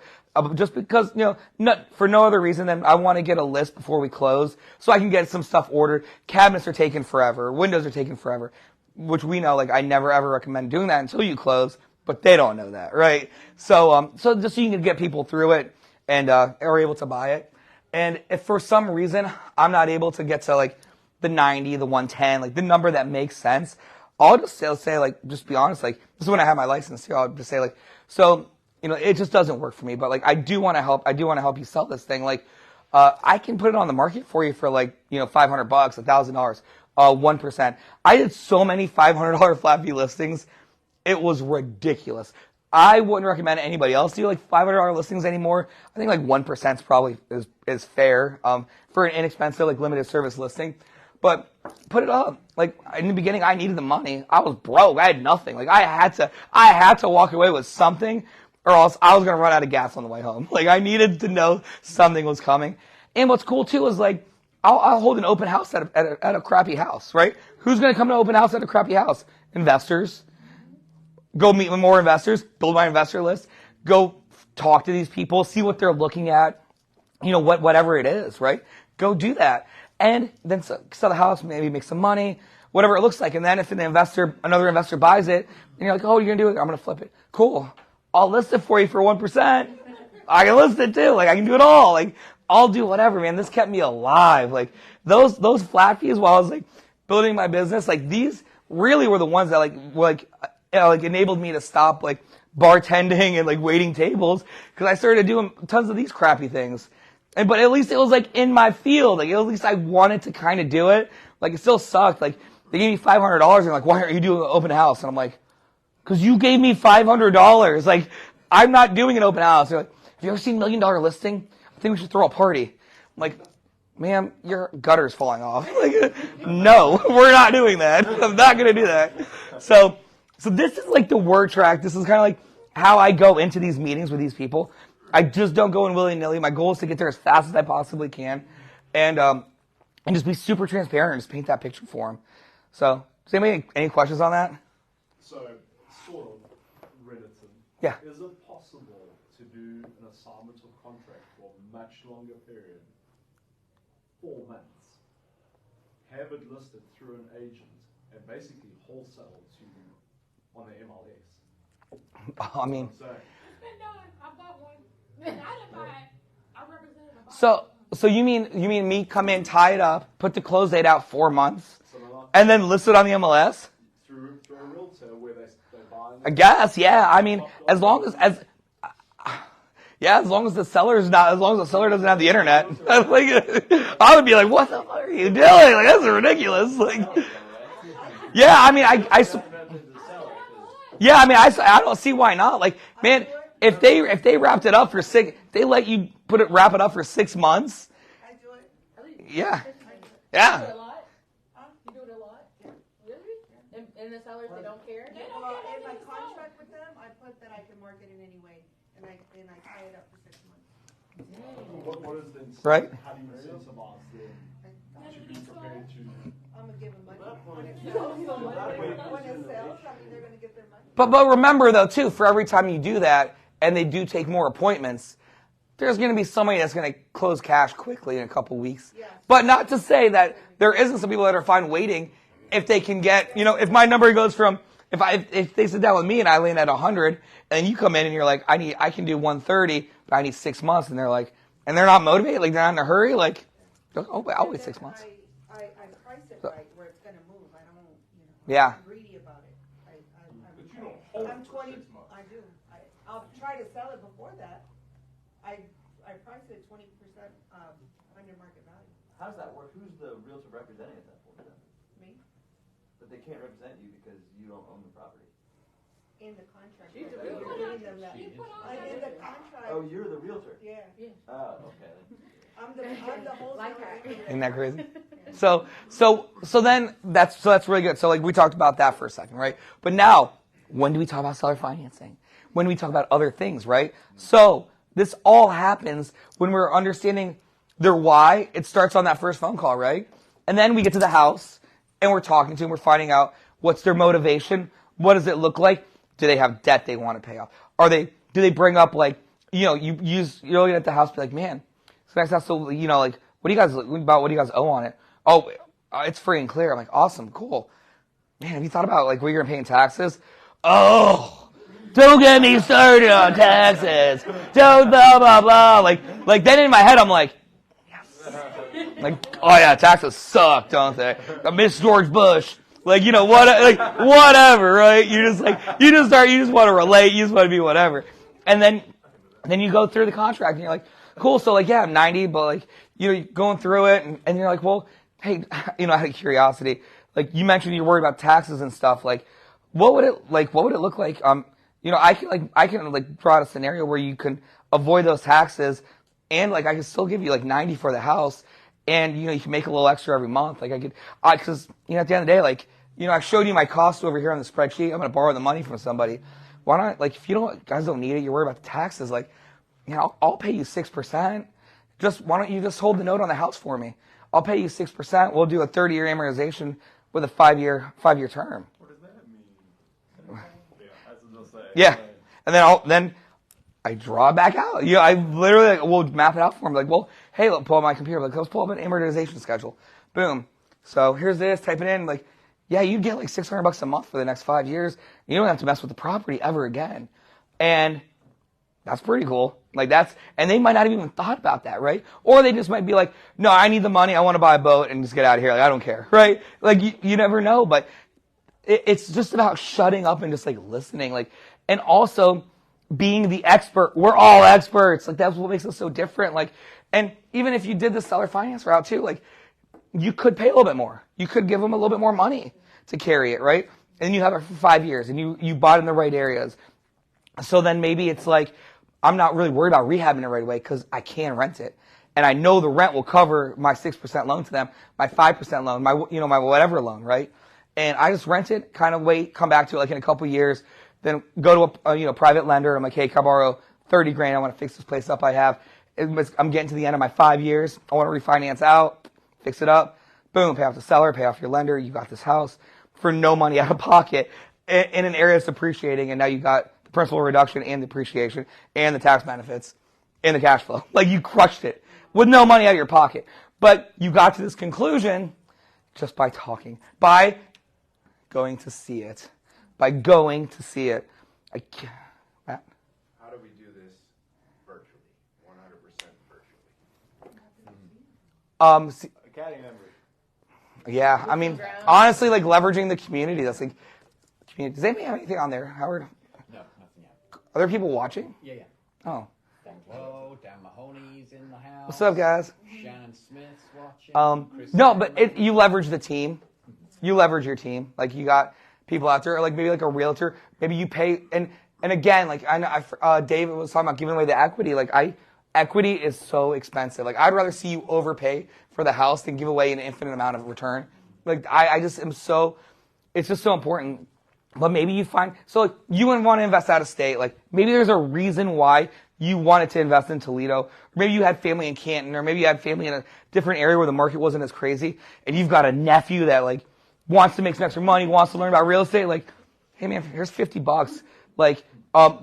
just because, not for no other reason than I want to get a list before we close so I can get some stuff ordered. Cabinets are taking forever. Windows are taking forever, which we know, like, I never ever recommend doing that until you close, but they don't know that, right? So, so just so you can get people through it and, are able to buy it. And if for some reason I'm not able to get to, like, the 90, the 110, like, the number that makes sense, I'll just say, like, just be honest, like, this is when I have my license here, I'll just say, like, so, it just doesn't work for me, but, like, I do want to help you sell this thing. Like, I can put it on the market for you for, like, $500, $1,000, 1%. I did so many $500 flat fee listings. It was ridiculous. I wouldn't recommend anybody else do like $500 listings anymore. I think like 1% is probably is fair, for an inexpensive, like, limited service listing. But put it up. Like, in the beginning, I needed the money. I was broke. I had nothing. Like, I had to walk away with something, or else I was going to run out of gas on the way home. Like, I needed to know something was coming. And what's cool too is, like, I'll hold an open house at a crappy house, right? Who's going to come to open house at a crappy house? Investors. Go meet with more investors, build my investor list, go talk to these people, see what they're looking at, whatever it is, right? Go do that. And then sell the house, maybe make some money, whatever it looks like. And then if another investor buys it, and you're like, oh, you're going to do it? I'm going to flip it. Cool. I'll list it for you for 1%. I can list it too. Like, I can do it all. Like, I'll do whatever, man. This kept me alive. Like, those flat fees while I was, like, building my business, like, these really were the ones that, like enabled me to stop, like, bartending and, like, waiting tables, because I started doing tons of these crappy things. But at least it was, like, in my field. Like, at least I wanted to kind of do it. Like, it still sucked. Like, they gave me $500 and like, why aren't you doing an open house? And I'm like, because you gave me $500. Like, I'm not doing an open house. They're like, have you ever seen $1 Million Listing? I think we should throw a party. I'm like, ma'am, your gutter's falling off. Like, no, we're not doing that. I'm not going to do that. So this is like the word track. This is kind of like how I go into these meetings with these people. I just don't go in willy-nilly. My goal is to get there as fast as I possibly can, and just be super transparent and just paint that picture for them. So, does anybody any questions on that? So, sort of relative. Yeah. Is it possible to to do an assignment of contract for a much longer period, 4 months, have it listed through an agent, and basically wholesale to on the MLS. I mean, It's been done. I bought one. I didn't buy it. I represented a buyer. so you mean me come in, tie it up, put the close date out 4 months, and then list it on the MLS? Through a realtor where they buy. I guess, yeah. I mean, as long as the seller doesn't have the internet, like, I would be like, what the fuck are you doing? Like, that's ridiculous. Like, yeah, I mean, I don't see why not. Like, man, if they wrapped it up for they let you wrap it up for 6 months. I do it. Yeah, You do yeah. it a lot? You do it a lot? Really? And the sellers, they don't care? They don't Well, care in my if it's contract with them, I put that I can market it anyway, and I tie it up for 6 months. What is the incentive? Right. How do you incentivize them to be prepared to? I'm gonna give them money when it sells. When it sells, I mean, they're gonna get their money. But remember though too, for every time you do that, and they do take more appointments, there's going to be somebody that's going to close cash quickly in a couple weeks. Yes. But not to say that there isn't some people that are fine waiting if they can get, if my number goes from, if they sit down with me and I land at 100, and you come in and you're like, I can do 130, but I need 6 months, and they're like, and they're not motivated, like they're not in a hurry, like, oh, I'll wait 6 months. I price it right where it's gonna move. I don't, Yeah. I'm greedy about it. But you don't hold I'm it for 20. 6 months. I do. I'll try to sell it before that. I price it 20% under market value. How does that work? Who's the realtor representing at that point then? Me, But they can't represent you because you don't own the property. in the contract. She's a You're realtor. giving them that. You put on Like in there. the contract. Oh, you're the realtor? Yeah. Oh, okay. I'm the wholesaler. Like her. Isn't that crazy? So then that's really good. So like we talked about that for a second, right? But now, when do we talk about seller financing? When do we talk about other things, right? So this all happens when we're understanding their why. It starts on that first phone call, right? And then we get to the house and we're talking to them. We're finding out what's their motivation. What does it look like? Do they have debt they want to pay off? Do they bring up like, you're looking at the house, be like, man, it's nice house. So, like, what do you guys owe on it? Oh, it's free and clear. I'm like, awesome, cool. Man, have you thought about like where you're paying taxes? Oh, don't get me started on taxes. Don't blah blah blah. Like then in my head I'm like, yes. Like, oh yeah, taxes suck, don't they? I miss George Bush. Like, whatever, right? You just want to relate. You just want to be whatever. And then you go through the contract and you're like, cool. So like, yeah, I'm 90, but like, you're going through it and you're like, well, hey, out of curiosity, like you mentioned you're worried about taxes and stuff. Like, what would it look like? I can draw out a scenario where you can avoid those taxes and like, I can still give you like 90 for the house. And, you can make a little extra every month. Like cause, at the end of the day, like, I showed you my costs over here on the spreadsheet. I'm going to borrow the money from somebody. Why not, like, if guys don't need it, you're worried about the taxes. Like, I'll pay you 6%. Why don't you just hold the note on the house for me? I'll pay you 6%. We'll do a 30-year amortization with a 5-year term. What does that mean? That's what they'll say. Yeah. And then I draw it back out. I literally will map it out for them. Like, well, hey, let's pull up my computer. Like, let's pull up an amortization schedule. Boom. So here's this. Type it in. Like, yeah, you'd get like $600 a month for the next 5 years. You don't have to mess with the property ever again. And that's pretty cool. Like and they might not have even thought about that, right? Or they just might be like, no, I need the money. I want to buy a boat and just get out of here. Like, I don't care, right? Like, you never know. But it's just about shutting up and just like listening. Like, and also being the expert. We're all experts. Like, that's what makes us so different. Like, and even if you did the seller finance route too, like, you could pay a little bit more. You could give them a little bit more money to carry it, right? And you have it for 5 years and you bought in the right areas. So then maybe it's like, I'm not really worried about rehabbing it right away because I can rent it. And I know the rent will cover my 6% loan to them, my 5% loan, my whatever loan, right? And I just rent it, kind of wait, come back to it like in a couple years, then go to a private lender. I'm like, hey, can I borrow 30 grand? I want to fix this place up I'm getting to the end of my 5 years. I want to refinance out, fix it up. Boom, pay off the seller, pay off your lender. You got this house for no money out of pocket in an area that's appreciating. And now you got the principal reduction and the depreciation and the tax benefits and the cash flow. Like, you crushed it with no money out of your pocket. But you got to this conclusion just by talking, by going to see it, by going to see it. Matt? How do we do this virtually? 100% virtually. Academy members. Yeah, I mean, honestly, like, leveraging the community. That's like, community. Does anybody have anything on there, Howard? No, nothing yet. Are there people watching? Yeah, yeah. Oh. Dan Lowe, Dan Mahoney's in the house. What's up, guys? Shannon Smith's watching. No, but you leverage the team. You leverage your team. Like, you got people out there, like maybe like a realtor. Maybe you pay, and again, like I know David was talking about giving away the equity. Like, equity is so expensive. Like, I'd rather see you overpay for the house than give away an infinite amount of return. Like, I just am so, it's just so important. But maybe you find, so like, you wouldn't want to invest out of state. Like, maybe there's a reason why you wanted to invest in Toledo. Or maybe you had family in Canton, or maybe you had family in a different area where the market wasn't as crazy, and you've got a nephew that like wants to make some extra money, wants to learn about real estate. Like, hey man, here's $50. Like,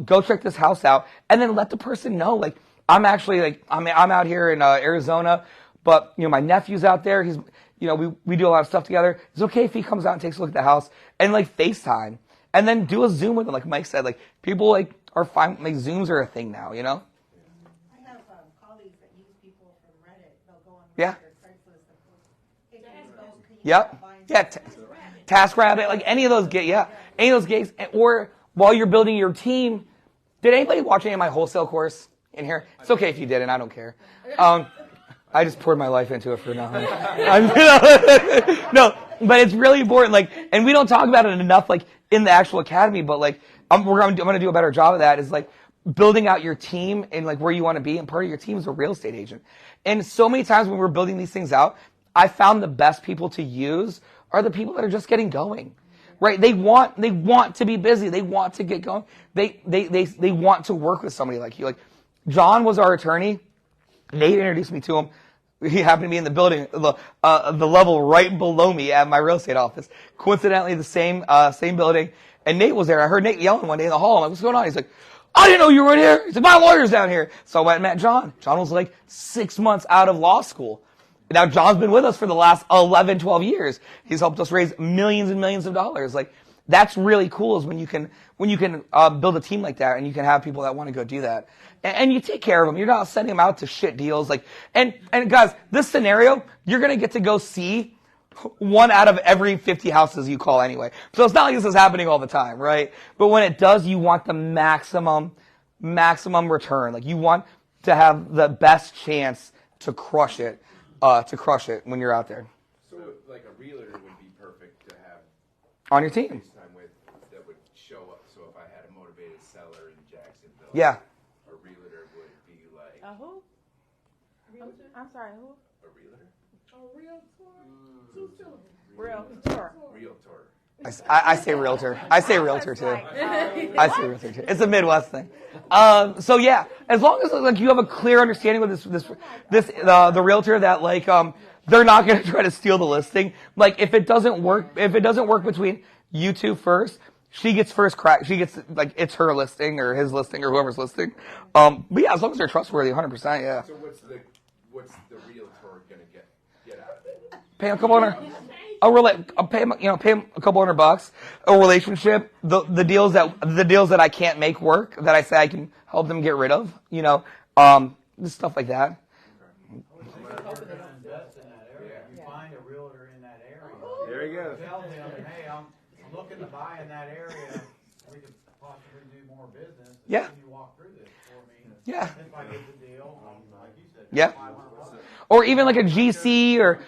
go check this house out, and then let the person know, like, I'm actually like, I'm out here in Arizona, but you know, my nephew's out there. He's, you know, we do a lot of stuff together. It's okay if he comes out and takes a look at the house, and like FaceTime, and then do a Zoom with him. Like Mike said, like, people like are fine. Like, Zooms are a thing now, you know. I have colleagues that use people from Reddit. They'll go on Reddit Yeah. or Craigslist and post, hey, can you Yep. find Yeah. TaskRabbit, like any of those any of those gigs. Or while you're building your team, did anybody watch any of my wholesale course in here? It's okay if you didn't. I don't care. I just poured my life into it for nothing. No, but it's really important. Like, and we don't talk about it enough, like in the actual academy. But like, I'm going to do a better job of that. Is like building out your team and like where you want to be. And part of your team is a real estate agent. And so many times when we're building these things out, I found the best people to use are the people that are just getting going. Right? They want to be busy. They want to get going. They want to work with somebody like you. Like, John was our attorney. Nate introduced me to him. He happened to be in the building, the level right below me at my real estate office. Coincidentally, the same building. And Nate was there. I heard Nate yelling one day in the hall. I'm like, what's going on? He's like, I didn't know you were in here. He's like, my lawyer's down here. So I went and met John. John was like 6 months out of law school. Now, John's been with us for the last 11, 12 years. He's helped us raise millions and millions of dollars. Like, that's really cool, is when you can build a team like that, and you can have people that want to go do that. And you take care of them. You're not sending them out to shit deals. Like, and guys, this scenario, you're going to get to go see 1 out of every 50 houses you call anyway. So it's not like this is happening all the time, right? But when it does, you want the maximum return. Like, you want to have the best chance to crush it when you're out there. So, like, a realtor would be perfect to have On your team. FaceTime with that would show up. So if I had a motivated seller in Jacksonville, Yeah. a realtor would be like Who? I'm sorry, who? a realtor. A real tour, 2 syllables. Real tour. Realtor. I say realtor. I say realtor too. I say realtor too. It's a Midwest thing. So yeah, as long as like you have a clear understanding with the realtor that like they're not going to try to steal the listing. Like, if it doesn't work between you two first, she gets first crack. She gets like it's her listing or his listing or whoever's listing. But yeah, as long as they're trustworthy, 100%. Yeah. So what's the realtor gonna get out of it? Pay him a couple hundred. Pay him a couple $100. A relationship, the deals that I can't make work, that I say I can help them get rid of. You know, just stuff like that. Invest in that area. You find a realtor in that area. There you go. Tell them, hey, I'm looking to buy in that area. We could possibly do more business. Yeah. Can you walk through this for me? Yeah. If I get the deal, like you said, Yeah. $500. Or even like a GC, or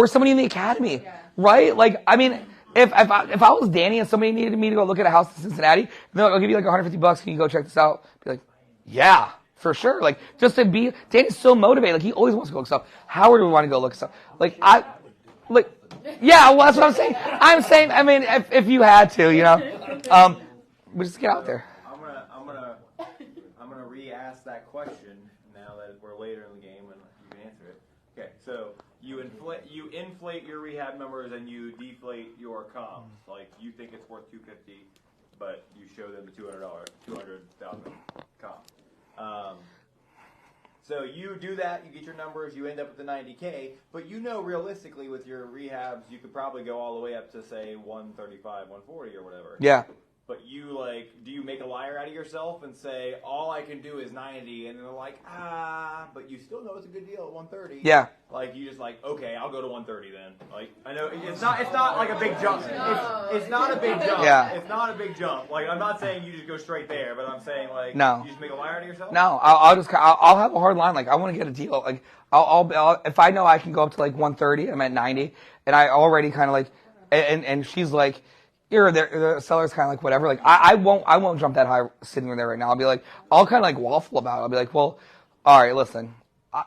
somebody in the academy, right? Like, I mean, if I was Danny and somebody needed me to go look at a house in Cincinnati, they'll I'll give you like $150. Can you go check this out? Be like, yeah, for sure. Like, just to be, Danny's so motivated. Like, he always wants to go look stuff. Howard would want to go look stuff. Like, yeah, well, that's what I'm saying. I mean, if you had to, you know, we just get out there. I'm gonna re-ask that question now that we're later in the game and you can answer it. Okay, so you inflate your rehab numbers and you deflate your comps. Like, you think it's worth $250, but you show them the $200,000 comp. So you do that, you get your numbers, you end up with the 90K, but you know realistically with your rehabs, you could probably go all the way up to say 135, 140 or whatever. Yeah. But you do you make a liar out of yourself and say, all I can do is 90, and they're like, but you still know it's a good deal at 130. Yeah. Like, you just okay, I'll go to 130 then. Like, I know it's not like a big jump. It's not a big jump. Yeah. It's not a big jump. Like, I'm not saying you just go straight there, but I'm saying, No. you just make a liar out of yourself? No, I'll have a hard line. Like, I want to get a deal. Like, I'll if I know I can go up to like 130, I'm at 90, and I already kind of and she's like, the seller's kind of like whatever. Like, I won't jump that high sitting there right now. I'll be like, I'll kind of like waffle about it. I'll be like, well, all right, listen,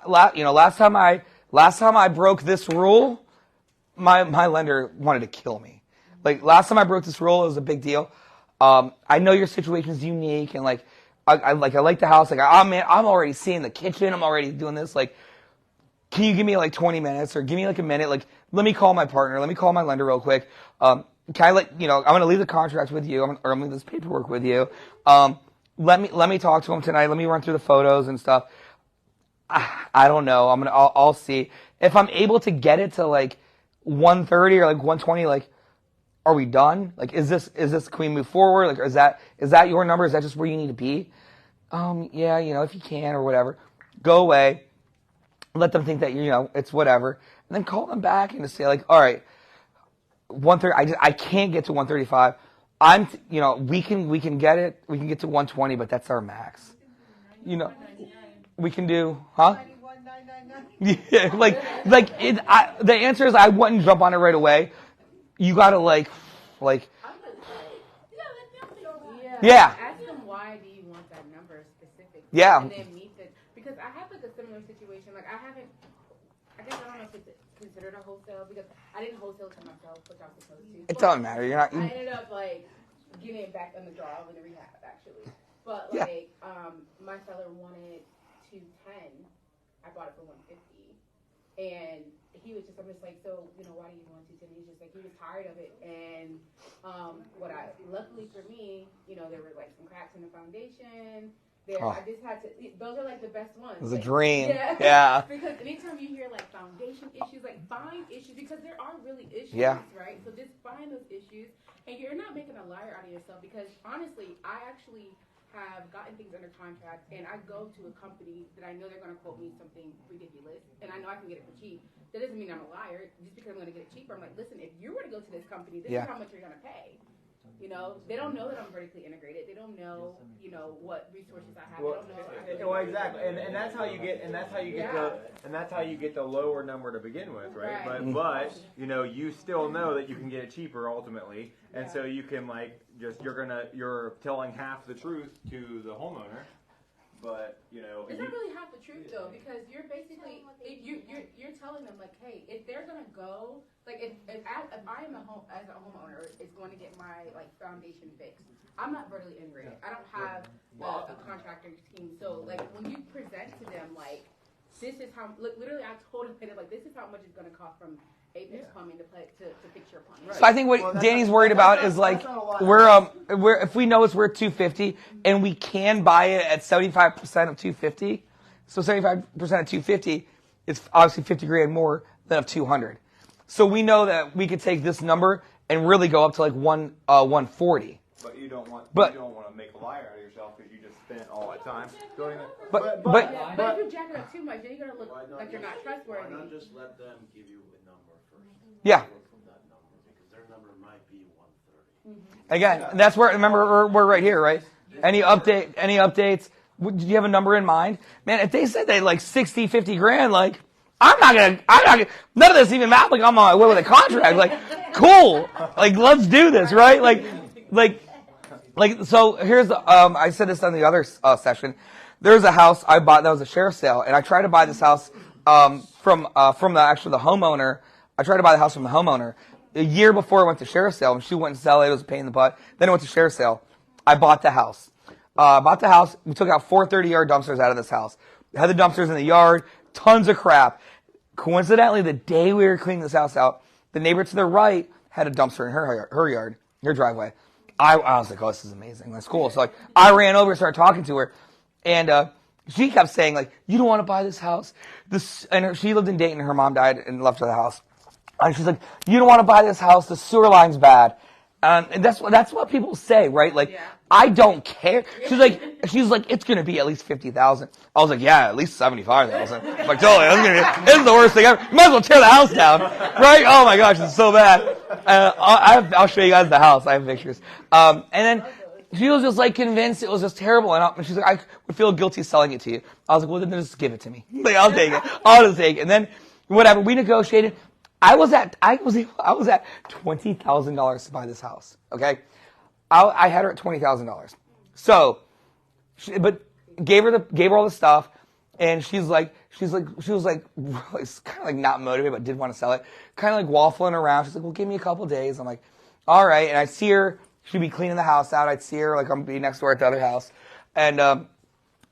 last time I broke this rule, my lender wanted to kill me. Like, last time I broke this rule, it was a big deal. I know your situation is unique, and like, I like the house. Like, I'm already seeing the kitchen. I'm already doing this. Like, can you give me like 20 minutes or give me like a minute? Like, let me call my partner. Let me call my lender real quick. Can I I'm going to leave the contract with you, or I'm going to leave this paperwork with you. Let me talk to him tonight. Let me run through the photos and stuff. I don't know. I'll see if I'm able to get it to like 130 or like 120. Like, are we done? Like, is this? Can we move forward? Like, is that your number? Is that just where you need to be? Yeah, if you can or whatever, go away. Let them think that it's whatever, and then call them back and just say like, all right, 130. I can't get to 135. We can get it. We can get to 120, but that's our max. We can do, huh? Yeah, the answer is I wouldn't jump on it right away. You gotta yeah. Ask them why do you want that number specifically. Yeah. And then meet it, because I have like a similar situation. Like, I don't know if it's considered a wholesale because I didn't wholesale to myself, which I was supposed to. It doesn't matter. You're not. I ended up getting it back on the draw with the rehab actually. But my seller wanted 210. I bought it for 150, and he was I'm just like, so why do you want 210? He's just like, he was tired of it, and luckily for me, there were like some cracks in the foundation. I just had to. Those are like the best ones. It was a dream. Yeah. Because anytime you hear like foundation issues, like find issues, because there are really issues, right? So just find those issues, and you're not making a liar out of yourself. Because honestly, I actually have gotten things under contract, and I go to a company that I know they're going to quote me something ridiculous, and I know I can get it for cheap. That doesn't mean I'm a liar. Just because I'm going to get it cheaper, I'm like, listen, if you were to go to this company, this is how much you're going to pay. They don't know that I'm vertically integrated. They don't know, what resources I have. They don't know. Well, exactly, and that's how you get the lower number to begin with, right? But you still know that you can get it cheaper ultimately, and so you can you're telling half the truth to the homeowner. But it's not really half the truth though, because you're basically you're telling them like, hey, if they're gonna go, like if I am as a homeowner is going to get my foundation fixed, I'm not vertically integrated. I don't have a contractor team. So when you present to them this is how literally I told them this is how much it's gonna cost from Apex Plumbing to fix your plumbing. So I think what Danny's worried about is we're if we know it's worth 250 and we can buy it at 75% of 250, so 75% of 250 is obviously 50 grand more than of 200. So we know that we could take this number and really go up to 140. But you don't want to make a liar out of yourself because you just spent all that time doing that. But if you jack it up too much, then you're gonna look like you're not trustworthy. Why not just let them give you a number first? Yeah. From that number, because their number might be 130. Again, that's where remember we're right here, right? Any updates? Do you have a number in mind? Man, if they said they 60, 50 grand, I'm not gonna, none of this even matters. I'm on my way with a contract. Cool. Let's do this, right? So here's I said this on the other session. There's a house I bought that was a sheriff's sale, and I tried to buy this house from the homeowner. I tried to buy the house from the homeowner a year before I went to sheriff's sale, and she went to sell it. It was a pain in the butt. Then I went to sheriff's sale. I bought the house. We took out 4 30-yard dumpsters out of this house. Had the dumpsters in the yard, tons of crap. Coincidentally, the day we were cleaning this house out, the neighbor to the right had a dumpster in her yard, her driveway. I was like, oh, this is amazing. That's cool. So like, I ran over and started talking to her, and she kept saying like, you don't want to buy this house. She lived in Dayton. Her mom died and left her the house. And she's like, you don't want to buy this house. The sewer line's bad. And that's what people say, right? Like, I don't care. She's like, it's gonna be at least 50,000. I was like, yeah, at least 75,000. Like, totally, this is the worst thing ever. You might as well tear the house down, right? Oh my gosh, it's so bad. I'll show you guys the house. I have pictures. And then she was just like convinced it was just terrible, and she's like, I would feel guilty selling it to you. I was like, well, then just give it to me. Like, I'll take it. I'll just take it. And then whatever, we negotiated. I was at $20,000 to buy this house. Okay, I had her at $20,000. So, but gave her all the stuff, and she was like kind of like not motivated, but did want to sell it. Kind of like waffling around. She's like, well, give me a couple days. I'm like, all right. And I see her. She'd be cleaning the house out. I'd see her like I'm be next door at the other house, and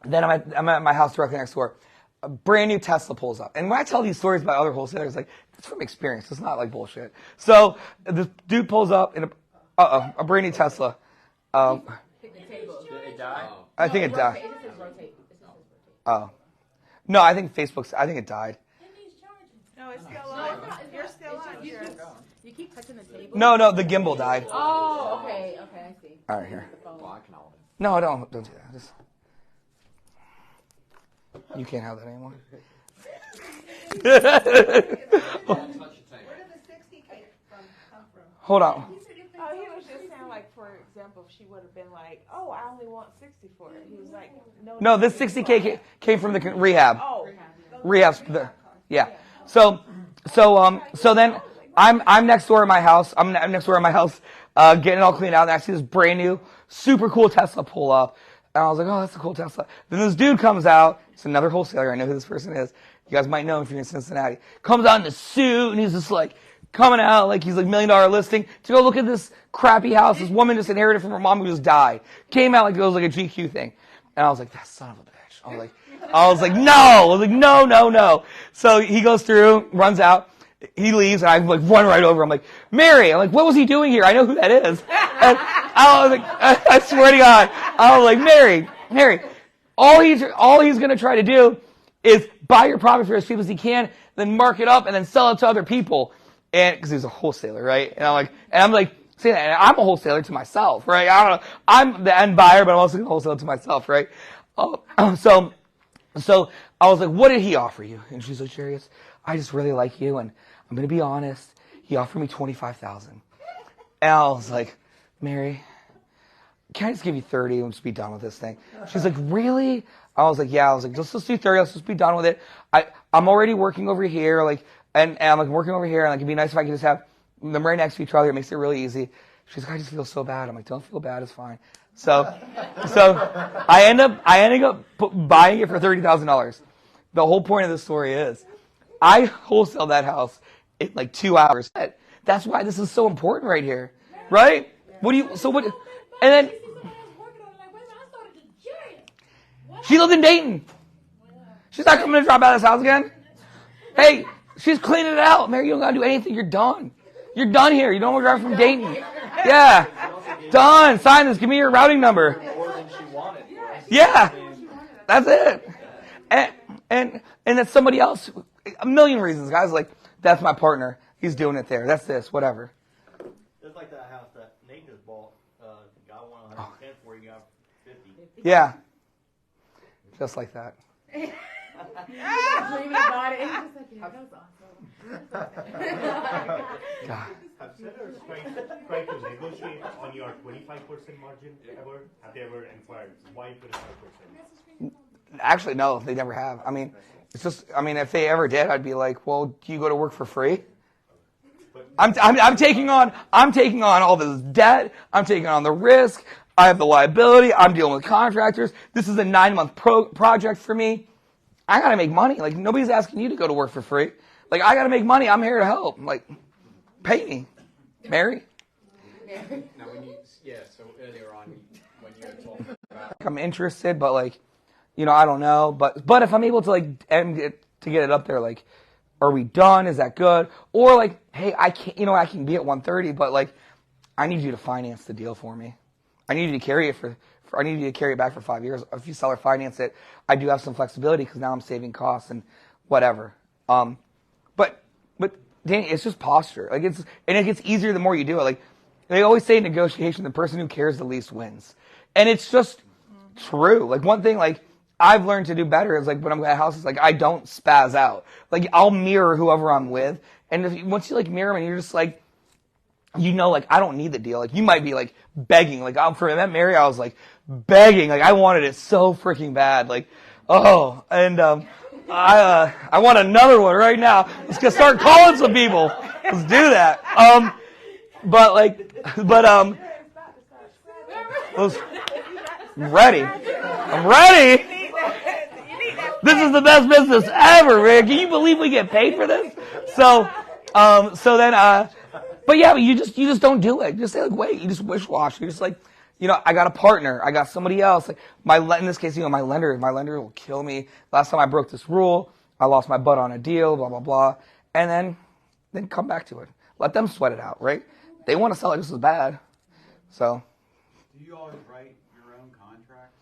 then I'm at my house directly next door. A brand new Tesla pulls up. And when I tell these stories about other wholesalers, like, it's from experience. It's not like bullshit. So the dude pulls up in a brand new Tesla. Did it die? I think it died. Oh. No, I think it died. No, it's still on. You're still on. You keep touching the table. No, the gimbal died. Oh, okay, I see. All right, here. No, don't do that. Just... You can't have that anymore. Where did the 60K come from? Hold on. Oh, he was just saying, like, for example, if she would have been like, oh, I only want 60 for it. He was like, no. This 60K came from the rehab. Oh. Rehab's yeah. So then I'm next door at my house. I'm next door at my house, getting it all cleaned out, and I see this brand new, super cool Tesla pull up. And I was like, oh, that's a cool Tesla. Then this dude comes out. It's another wholesaler. I know who this person is. You guys might know him if you're in Cincinnati. Comes out in a suit, and he's just like coming out like he's like $1 million listing to go look at this crappy house. This woman just inherited from her mom who just died. Came out like it was like a GQ thing. And I was like, that son of a bitch. I was like, no. I was like, no. So he goes through, runs out. He leaves, and I like run right over. I'm like, Mary. I'm like, what was he doing here? I know who that is. And I was like, I swear to God, I was like, Mary. All he's gonna try to do is buy your property for as cheap as he can, then mark it up, and then sell it to other people. And because he's a wholesaler, right? And I'm like, see that? And I'm a wholesaler to myself, right? I don't know. I'm the end buyer, but I'm also gonna wholesale to myself, right? So I was like, what did he offer you? And she's like, Jarius, I just really like you, and I'm gonna be honest. He offered me $25,000, and I was like, Mary, can I just give you 30 and just be done with this thing? She's like, really? I was like, yeah. I was like, let's do 30. Let's just be done with it. I'm already working over here, like, and I'm like working over here, and like, it'd be nice if I could just have them right next to each other. It makes it really easy. She's like, I just feel so bad. I'm like, don't feel bad. It's fine. So I ended up buying it for $30,000. The whole point of this story is, I wholesaled that house in like 2 hours. That's why this is so important right here, right? And then she lived in Dayton. She's not coming to drop out of this house again. Hey, she's cleaning it out. Mary, you don't gotta do anything. You're done. You're done here. You don't want to drive from Dayton. Yeah. Done. Sign this. Give me your routing number. Yeah. That's it. And that's somebody else. A million reasons, guys. Like, that's my partner. He's doing it there. That's this. Whatever. Just like that house that Nate just bought. Got one 110 for you, got 50. Yeah. Just like that. Dreaming about it. It's just like, yeah, that was awesome. God. Have sellers tried to negotiate on your 25% margin ever? Have they ever inquired? Why 25%? Actually, no, they never have. I mean, it's just, if they ever did, I'd be like, well, do you go to work for free? I'm taking on all this debt. I'm taking on the risk. I have the liability. I'm dealing with contractors. This is a 9-month project for me. I gotta make money. Like, nobody's asking you to go to work for free. Like, I gotta make money. I'm here to help. Like, pay me, Mary. Now, so earlier on, when you were talking about, I'm interested, but like, I don't know. But if I'm able to like end it to get it up there, like, are we done? Is that good? Or like, hey, I can be at 130, but like, I need you to finance the deal for me. I need you to carry it I need you to carry it back for 5 years. If you sell or finance it, I do have some flexibility because now I'm saving costs and whatever. But Danny, it's just posture. Like and it gets easier the more you do it. Like they always say in negotiation, the person who cares the least wins. And it's just true. Like one thing like I've learned to do better is like when I'm at houses, like I don't spaz out. Like I'll mirror whoever I'm with. And once you like mirror them and you're just like, like I don't need the deal. Like you might be like begging. Like for that Mary, I was like begging. Like I wanted it so freaking bad. Like, oh, and I want another one right now. Let's just start calling some people. Let's do that. I'm ready. I'm ready. This is the best business ever, man. Can you believe we get paid for this? So then, but you just don't do it. Just say like, wait, you just wish-wash. You're just like, I got a partner. I got somebody else. Like in this case, my lender will kill me. Last time I broke this rule, I lost my butt on a deal, blah, blah, blah. And then come back to it. Let them sweat it out, right? They want to sell it just as bad. So. Do you always write your own contracts?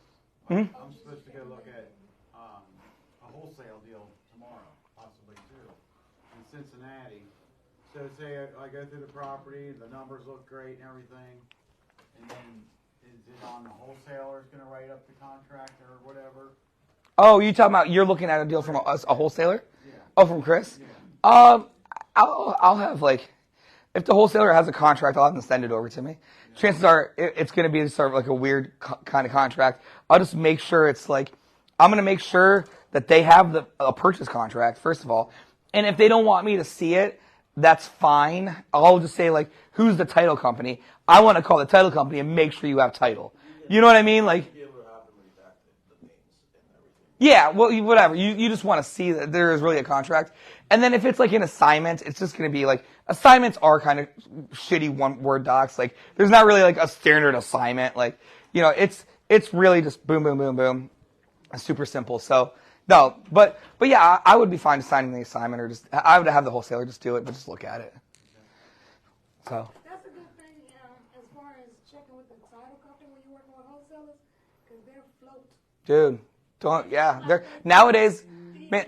Hmm? I'm supposed to go look at a wholesale deal tomorrow, possibly too, in Cincinnati. So say I go through the property, the numbers look great and everything, and then is it on the wholesaler's going to write up the contract or whatever? Oh, you're looking at a deal from a wholesaler? Yeah. Oh, from Chris? Yeah. I'll have if the wholesaler has a contract, I'll have them send it over to me. Yeah. Chances are it's going to be sort of like a weird kind of contract. I'll just make sure I'm going to make sure that they have a purchase contract, first of all. And if they don't want me to see it, that's fine. I'll just say who's the title company? I want to call the title company and make sure you have title. You know what I mean? Yeah, well, whatever. You just want to see that there is really a contract. And then if it's an assignment, it's just going to be assignments are kind of shitty one-word docs. There's not really a standard assignment. It's really just boom, boom, boom, boom. It's super simple. So, no, but yeah, I would be fine signing the assignment or I would have the wholesaler just do it, but just look at it. So. That's a good thing as far as checking with the title company when you're working with wholesalers, because they're float. Dude. They're nowadays, man,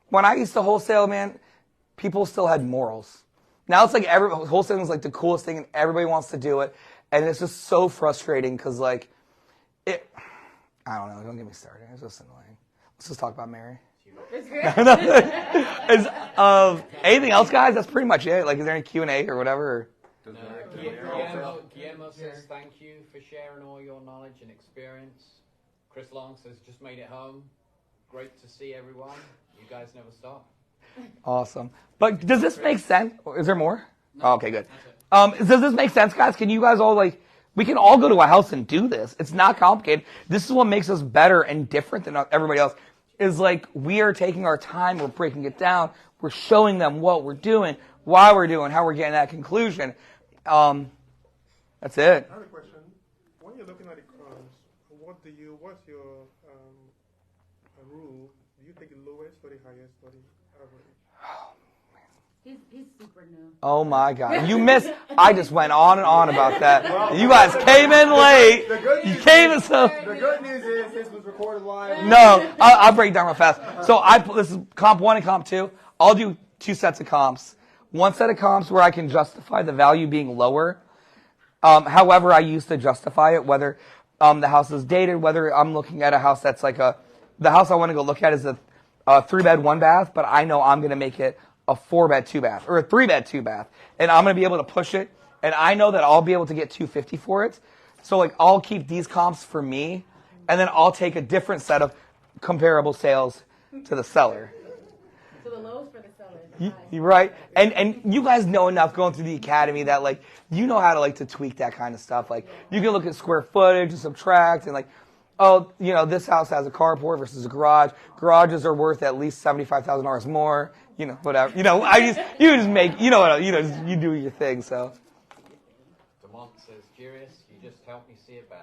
when I used to wholesale, man, people still had morals. Now it's wholesaling is the coolest thing and everybody wants to do it. And it's just so frustrating because I don't know, don't get me started. It's just annoying. Let's just talk about Mary. Anything else, guys? That's pretty much it. Is there any Q&A or whatever? Guillermo says thank you for sharing all your knowledge and experience. Chris Long says, just made it home. Great to see everyone. You guys never stop. Awesome. But does this make sense? Is there more? No. Oh, okay, good. Does this make sense, guys? Can you guys all we can all go to a house and do this. It's not complicated. This is what makes us better and different than everybody else. Is we are taking our time, we're breaking it down, we're showing them what we're doing, why we're doing, how we're getting that conclusion. That's it. I have a question. When you're looking at the comps, what's your rule? Do you take the lowest or the highest or the average? He's super new. Oh my God. You missed. I just went on and on about that. You guys came in late. You came in so. The good news is this was recorded live. No, I'll break it down real fast. So this is comp 1 and comp 2. I'll do 2 sets of comps. One set of comps where I can justify the value being lower. However I used to justify it, whether the house is dated, whether I'm looking at a house that's the house I want to go look at is a 3-bed, 1-bath, but I know I'm going to make it a 4-bed, 2-bath, or a 3-bed, 2-bath. And I'm going to be able to push it, and I know that I'll be able to get $250 for it. So I'll keep these comps for me, and then I'll take a different set of comparable sales to the seller. So the lows for the seller. You're right. And you guys know enough going through the academy that you know how to tweak that kind of stuff. You can look at square footage and subtract and this house has a carport versus a garage. Garages are worth at least $75,000 more. Whatever. You do your thing. So. DeMont says says, Jurius, you just helped me see it better.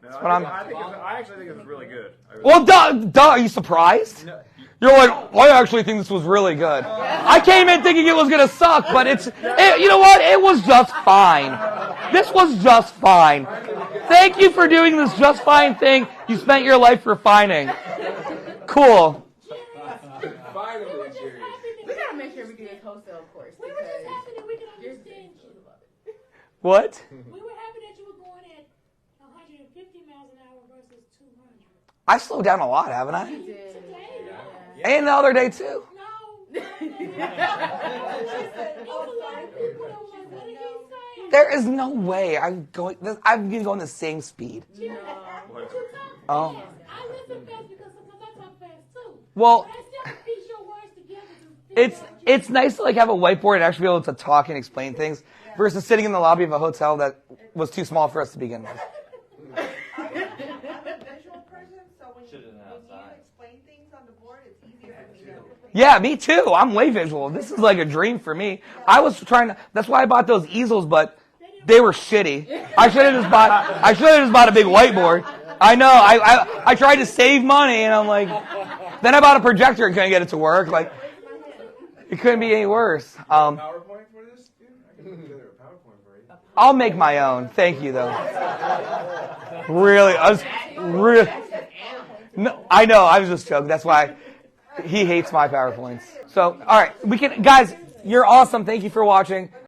No, what I'm- I actually think it's really good. Well, duh, are you surprised? No. You're like, I actually think this was really good. I came in thinking it was going to suck, but you know what? It was just fine. This was just fine. Thank you for doing this just fine thing you spent your life refining. Cool. Finally, Jerry. We gotta make sure we do this wholesale course. We were just happy that we could understand you. What? We were happy that you were going at 150 miles an hour versus 200. I slowed down a lot, haven't I? You did. And the other day, too. There is no way I've been going the same speed. Oh. I listen fast because sometimes I talk fast too. Well, But I still piece your words together. it's nice to like have a whiteboard and actually be able to talk and explain things versus sitting in the lobby of a hotel that was too small for us to begin with. I'm a visual person, so when you explain things on the board, it's easier for me to. Yeah, me too. I'm way visual. This is like a dream for me. I was trying to. That's why I bought those easels, but they were shitty. I should have just bought a big whiteboard. I know. I tried to save money, and I'm like, then I bought a projector and couldn't get it to work. Like, it couldn't be any worse. PowerPoint for this, dude? I can put together a PowerPoint for you. I'll make my own. Thank you, though. Really, No, I know. I was just joking. That's why he hates my PowerPoints. So, all right, guys. You're awesome. Thank you for watching.